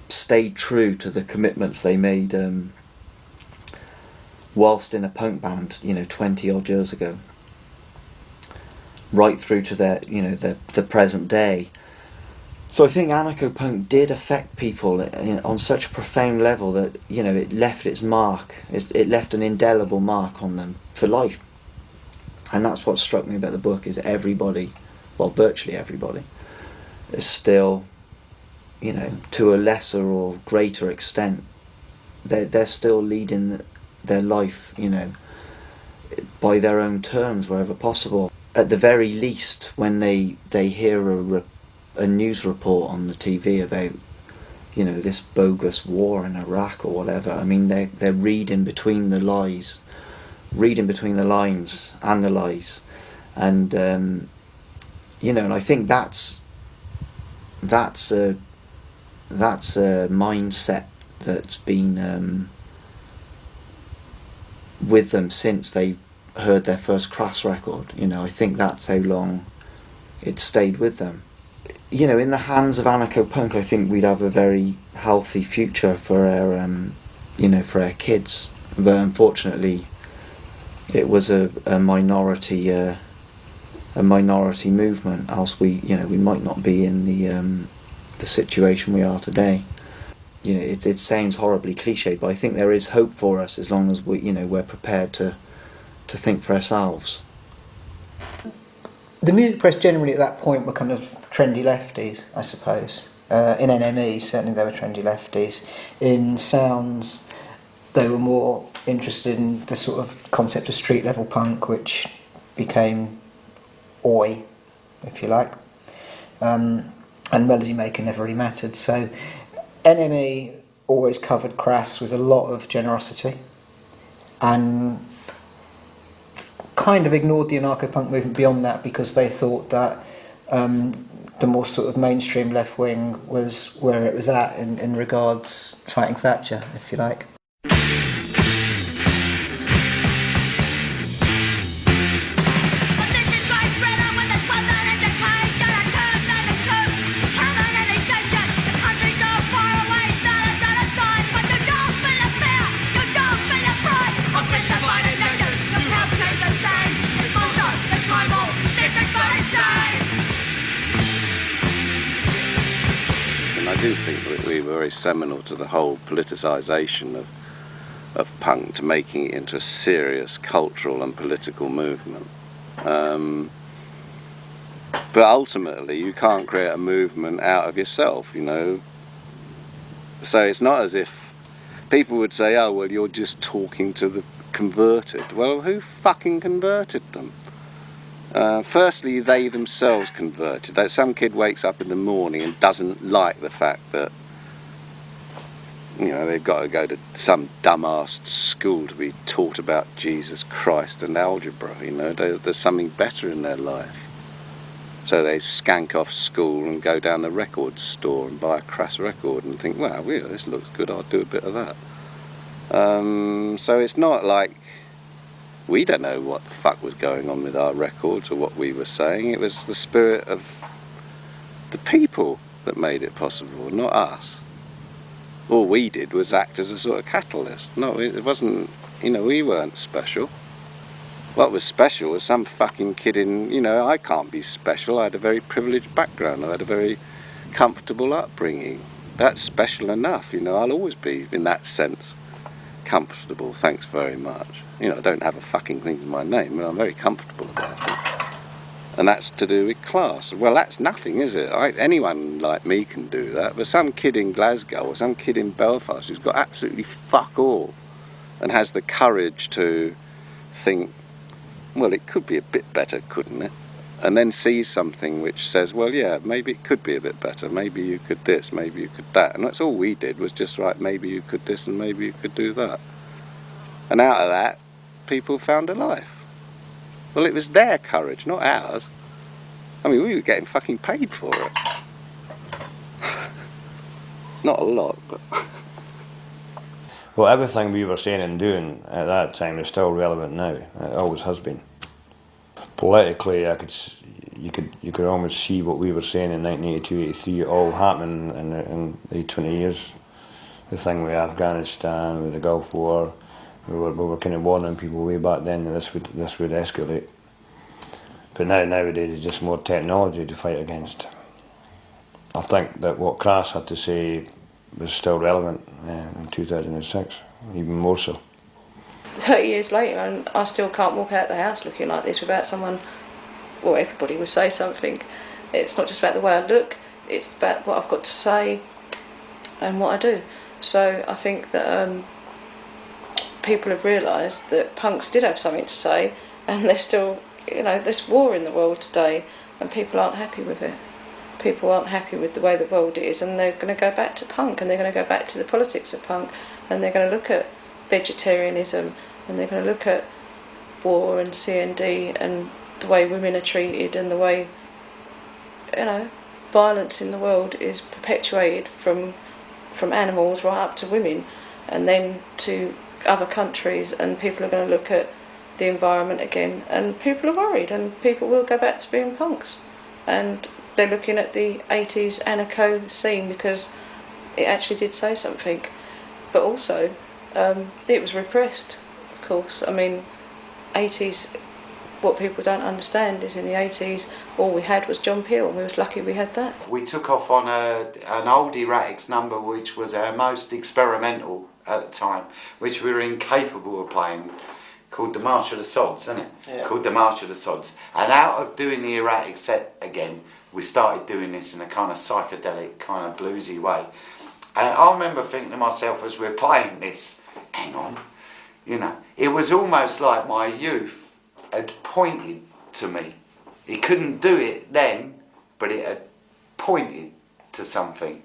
[SPEAKER 3] stayed true to the commitments they made whilst in a punk band, 20 odd years ago, right through to the present day. So I think anarcho-punk did affect people on such a profound level that it left its mark. It left an indelible mark on them for life. And that's what struck me about the book, is everybody, well, virtually everybody, is still, to a lesser or greater extent, they're still leading their life, by their own terms wherever possible. At the very least, when they hear a news report on the TV about, this bogus war in Iraq or whatever, I mean, they're reading between the lines and the lies, and and I think that's a mindset that's been with them since they heard their first Crass record. I think that's how long it stayed with them. In the hands of anarcho-punk, I think we'd have a very healthy future for our for our kids, but unfortunately it was a minority movement, else we might not be in the situation we are today. It sounds horribly cliched, but I think there is hope for us as long as we're prepared to think for ourselves.
[SPEAKER 19] The music press generally at that point were kind of trendy lefties, I suppose. In NME, certainly they were trendy lefties. In Sounds, they were more interested in the sort of concept of street level punk, which became Oi, if you like. And melody making never really mattered. So NME always covered Crass with a lot of generosity and kind of ignored the anarcho-punk movement beyond that, because they thought that the more sort of mainstream left wing was where it was at in regards fighting Thatcher, if you like.
[SPEAKER 1] I
[SPEAKER 10] do think that we were very seminal to the whole politicisation of punk, to making it into a serious cultural and political movement. But ultimately, you can't create a movement out of yourself, you know. So it's not as if people would say, oh, well, you're just talking to the converted. Well, who fucking converted them? Firstly, they themselves converted. That some kid wakes up in the morning and doesn't like the fact that, you know, they've got to go to some dumb-ass school to be taught about Jesus Christ and algebra, you know. There's something better in their life. So they skank off school and go down the record store and buy a crass record and think, wow, yeah, this looks good, I'll do a bit of that. So it's not like we don't know what the fuck was going on with our records or what we were saying. It was the spirit of the people that made it possible, not us. All we did was act as a sort of catalyst. No, it wasn't, you know, we weren't special. What was special was some fucking kid in, you know, I can't be special. I had a very privileged background. I had a very comfortable upbringing. That's special enough, you know. I'll always be, in that sense, comfortable. Thanks very much. You know, I don't have a fucking thing to my name, but I'm very comfortable about it. And that's to do with class. Well, that's nothing, is it? Anyone like me can do that, but some kid in Glasgow or some kid in Belfast who's got absolutely fuck all and has the courage to think, well, it could be a bit better, couldn't it? And then sees something which says, well, yeah, maybe it could be a bit better. Maybe you could this, maybe you could that. And that's all we did, was just right, maybe you could this and maybe you could do that. And out of that, people found a life. Well, it was their courage, not ours. I mean, we were getting fucking paid for it. Not a lot, but...
[SPEAKER 1] Well, everything we were saying and doing at that time is still relevant now. It always has been. Politically, you could almost see what we were saying in 1982, 83 all happening in the 20 years. The thing with Afghanistan, with the Gulf War, we were kind of warning people way back then that this would escalate. But nowadays it's just more technology to fight against. I think that what Crass had to say was still relevant in 2006, even more so.
[SPEAKER 20] 30 years later, and I still can't walk out the house looking like this without someone, or everybody would say something. It's not just about the way I look, it's about what I've got to say and what I do. So I think that people have realised that punks did have something to say, and there's still, you know, there's war in the world today, and people aren't happy with it. People aren't happy with the way the world is, and they're going to go back to punk, and they're going to go back to the politics of punk, and they're going to look at vegetarianism, and they're going to look at war and C&D and the way women are treated, and the way, you know, violence in the world is perpetuated from animals right up to women, and then to other countries, and people are going to look at the environment again, and people are worried, and people will go back to being punks, and they're looking at the 80s anarcho scene because it actually did say something, but also it was repressed, of course. I mean, 80s, what people don't understand is in the 80s all we had was John Peel, and we was lucky we had that.
[SPEAKER 21] We took off on an old Erratics number which was our most experimental at the time, which we were incapable of playing, called The March of the Sods, isn't it? Yeah. Called The March of the Sods. And out of doing the erratic set again, we started doing this in a kind of psychedelic, kind of bluesy way. And I remember thinking to myself as we're playing this, hang on, you know, it was almost like my youth had pointed to me. He couldn't do it then, but it had pointed to something.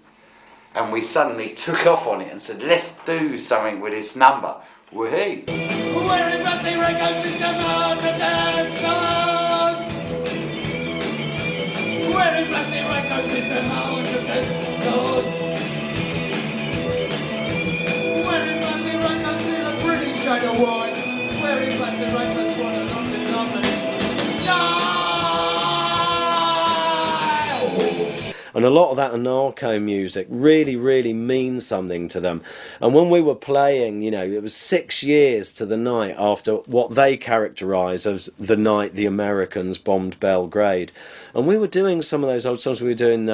[SPEAKER 21] And we suddenly took off on it and said, let's do something with this number. Woohoo!
[SPEAKER 2] We're in Rusty Records System on the dance songs. We're in Rusty Records System on the dance songs. We're in Rusty Records in a pretty shade of white. We're in Rusty Records, what a lovely, lovely.
[SPEAKER 22] And a lot of that anarcho music really, really means something to them. And when we were playing, you know, it was 6 years to the night after what they characterise as the night the Americans bombed Belgrade. And we were doing some of those old songs. We were doing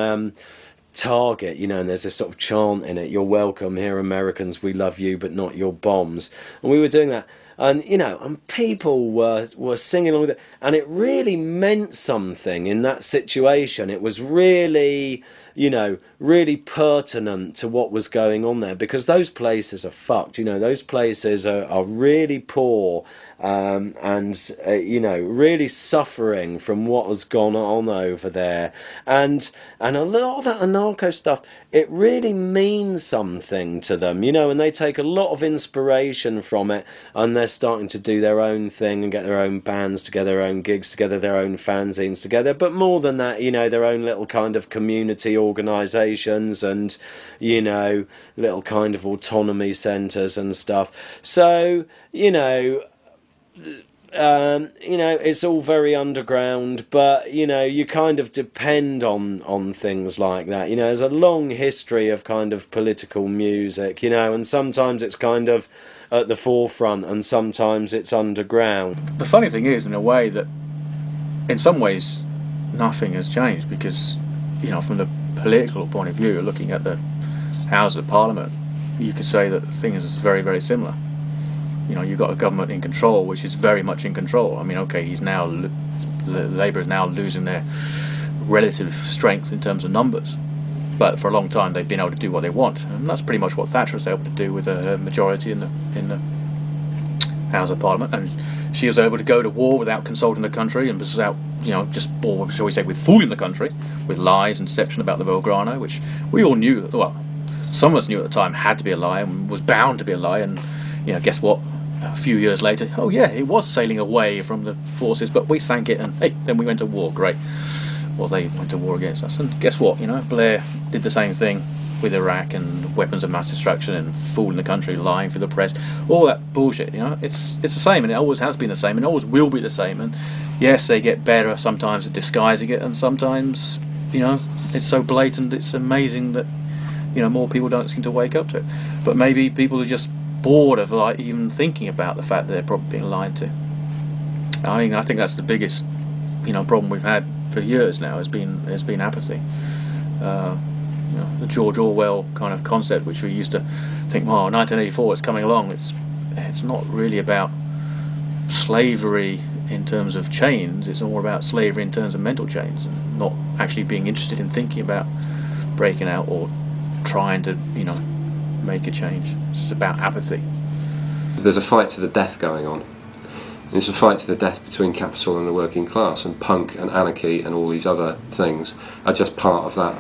[SPEAKER 22] target, you know, and there's this sort of chant in it, "You're welcome here, Americans, we love you, but not your bombs." And we were doing that. And, you know, and people were singing along with it. And it really meant something in that situation. It was really, you know, really pertinent to what was going on there. Because those places are fucked, you know, those places are really poor. And you know, really suffering from what has gone on over there, and a lot of that anarcho stuff, it really means something to them, you know, and they take a lot of inspiration from it, and they're starting to do their own thing and get their own bands together, their own gigs together, their own fanzines together, but more than that, you know, their own little kind of community organisations and, you know, little kind of autonomy centres and stuff. So, you know, it's all very underground, but, you know, you kind of depend on things like that. You know, there's a long history of kind of political music, you know, and sometimes it's kind of at the forefront and sometimes it's underground.
[SPEAKER 5] The funny thing is, in a way, that in some ways nothing has changed, because, you know, from the political point of view, looking at the House of Parliament, you could say that things is very, very similar. You know, you've got a government in control, which is very much in control. I mean, okay, Labour is now losing their relative strength in terms of numbers, but for a long time they've been able to do what they want, and that's pretty much what Thatcher was able to do with a majority in the House of Parliament. And she was able to go to war without consulting the country, and without, you know, just, or shall we say, with fooling the country with lies and deception about the Belgrano, which we all knew, well, some of us knew at the time had to be a lie and was bound to be a lie. And, you know, guess what? A few years later, oh yeah, it was sailing away from the forces, but we sank it, and hey, then we went to war. Great. Well, they went to war against us, and guess what? You know, Blair did the same thing with Iraq and weapons of mass destruction and fooling the country, lying for the press, all that bullshit. You know, it's the same, and it always has been the same, and it always will be the same. And yes, they get better sometimes at disguising it, and sometimes, you know, it's so blatant, it's amazing that, you know, more people don't seem to wake up to it. But maybe people are just bored of, like, even thinking about the fact that they're probably being lied to. I mean, I think that's the biggest, you know, problem we've had for years now, has been apathy. You know, the George Orwell kind of concept, which we used to think, well, 1984, it's coming along. It's not really about slavery in terms of chains. It's all about slavery in terms of mental chains, and not actually being interested in thinking about breaking out or trying to, you know, make a change. It's about apathy.
[SPEAKER 7] There's a fight to the death going on. It's a fight to the death between capital and the working class, and punk and anarchy and all these other things are just part of that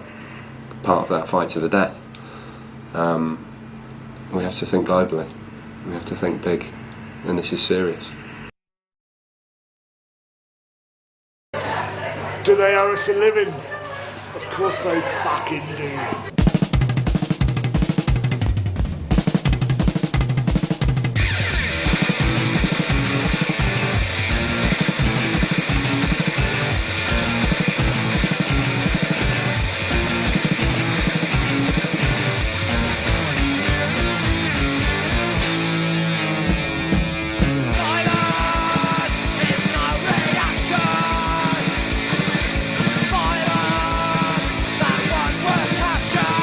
[SPEAKER 7] fight to the death. We have to think globally. We have to think big, and this is serious.
[SPEAKER 6] Do they owe us a living? Of course they fucking do.
[SPEAKER 2] Violence, that one word capture.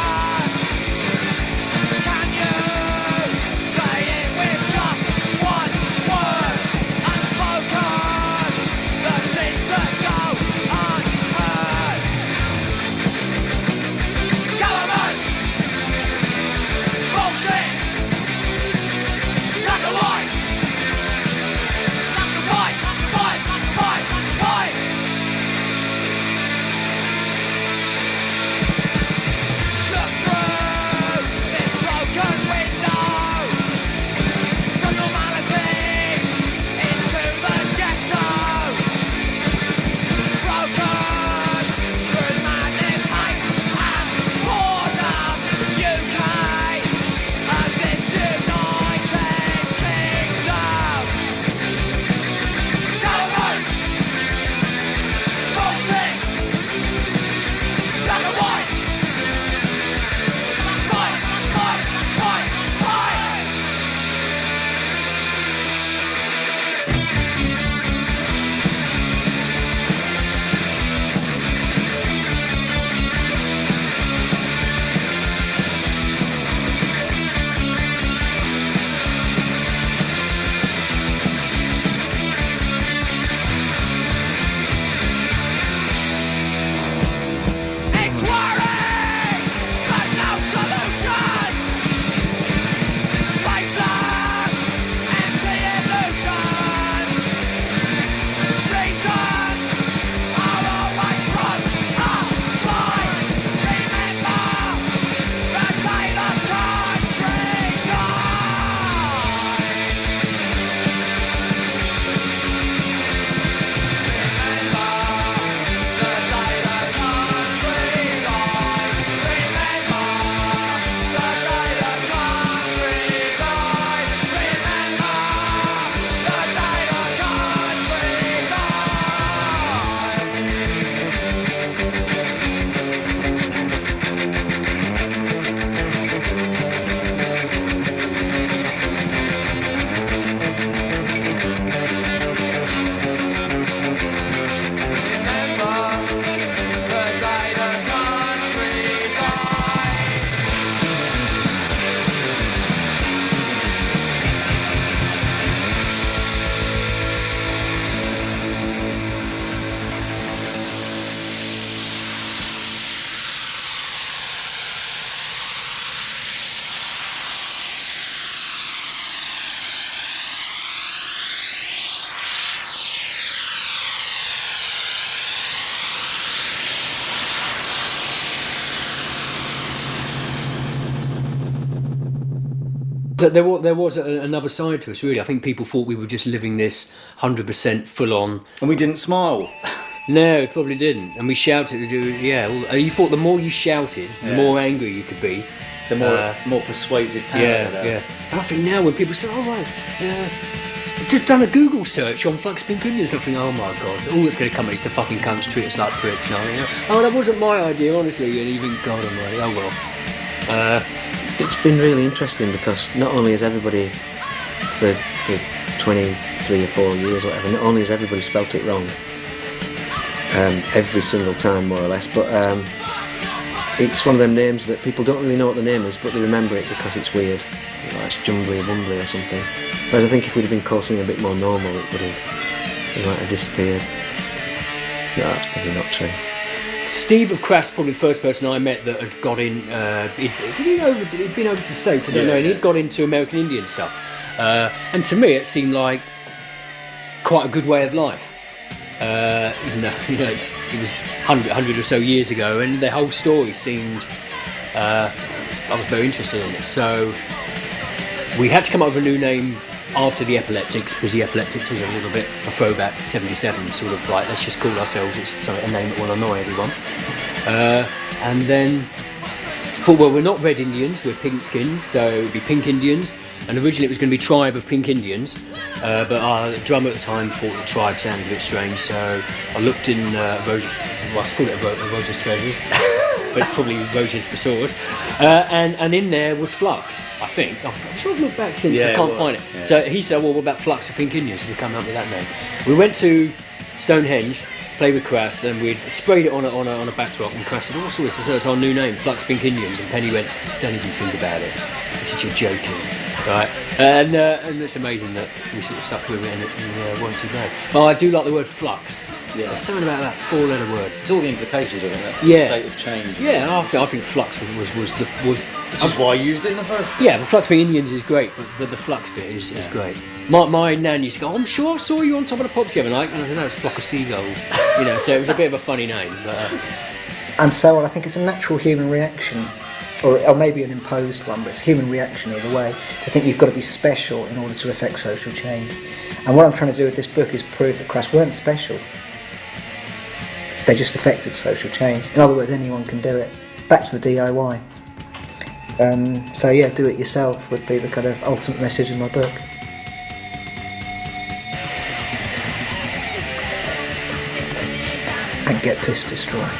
[SPEAKER 12] another side to us, really. I think people thought we were just living this 100% full on,
[SPEAKER 18] and we didn't smile.
[SPEAKER 12] No, probably didn't. And we shouted. You thought the more you shouted, the more angry you could be,
[SPEAKER 18] the more persuasive power.
[SPEAKER 12] Yeah. And I think now when people say, "Oh right, I've just done a Google search on Flux Pink Indians," I think, "Oh my god, all that's going to come is the fucking cunts treat us like pricks." Oh, that wasn't my idea, honestly. And you think, God Almighty, oh well.
[SPEAKER 17] It's been really interesting because not only has everybody for 23 or 4 years or whatever, not only has everybody spelt it wrong every single time more or less, but it's one of them names that people don't really know what the name is, but they remember it because it's weird. It's Jumbly Wumbly or something. Whereas I think if we'd have been called something a bit more normal, it might have disappeared. No, that's probably not true.
[SPEAKER 12] Steve of Crass, probably the first person I met that had got in. He'd been over to the States, I don't know, and he'd got into American Indian stuff. And to me, it seemed like quite a good way of life. Even though it was 100 or so years ago, and the whole story seemed. I was very interested in it, so we had to come up with a new name after the Epileptics, because the Epileptics was a little bit a throwback 77, sort of like, let's just call ourselves a name that will annoy everyone. And then thought, well, we're not Red Indians, we're pink skinned, so it would be Pink Indians. And originally it was going to be Tribe of Pink Indians, but our drummer at the time thought the Tribe sounded a bit strange, so I looked in Rose's, well, I called it Rose's Treasures, but it's probably Rose's Thesaurus, and in there was Flux, I think. I'm sure I've looked back since, I can't find it. Yeah. So he said, well, what about Flux of Pink Indians? So we come up with that name. We went to Stonehenge, played with Crass, and we'd sprayed it on a backdrop, and Crass said, "What's this?" So it's our new name, Flux Pink Indians, and Penny went, "Don't even think about it. I said, you're joking." Right, and it's amazing that we sort of stuck with it and it weren't too bad. But I do like the word flux.
[SPEAKER 18] Yeah,
[SPEAKER 12] there's something about that four-letter word.
[SPEAKER 18] It's all the implications of it. That state of change.
[SPEAKER 12] Yeah, I think flux was
[SPEAKER 18] which is why I used it in the first place.
[SPEAKER 12] Yeah, the Flux Being Indians is great, but the flux bit is great. My nan used to go, "I'm sure I saw you on top of the pops the other night," and I said, "No, it's a flock of seagulls." So it was a bit of a funny name. But,
[SPEAKER 19] and so on. I think it's a natural human reaction. Or maybe an imposed one, but it's a human reaction either way, to think you've got to be special in order to affect social change. And what I'm trying to do with this book is prove that Crass weren't special. They just affected social change. In other words, anyone can do it. Back to the DIY. So yeah, do it yourself would be the kind of ultimate message in my book. And get pissed destroyed.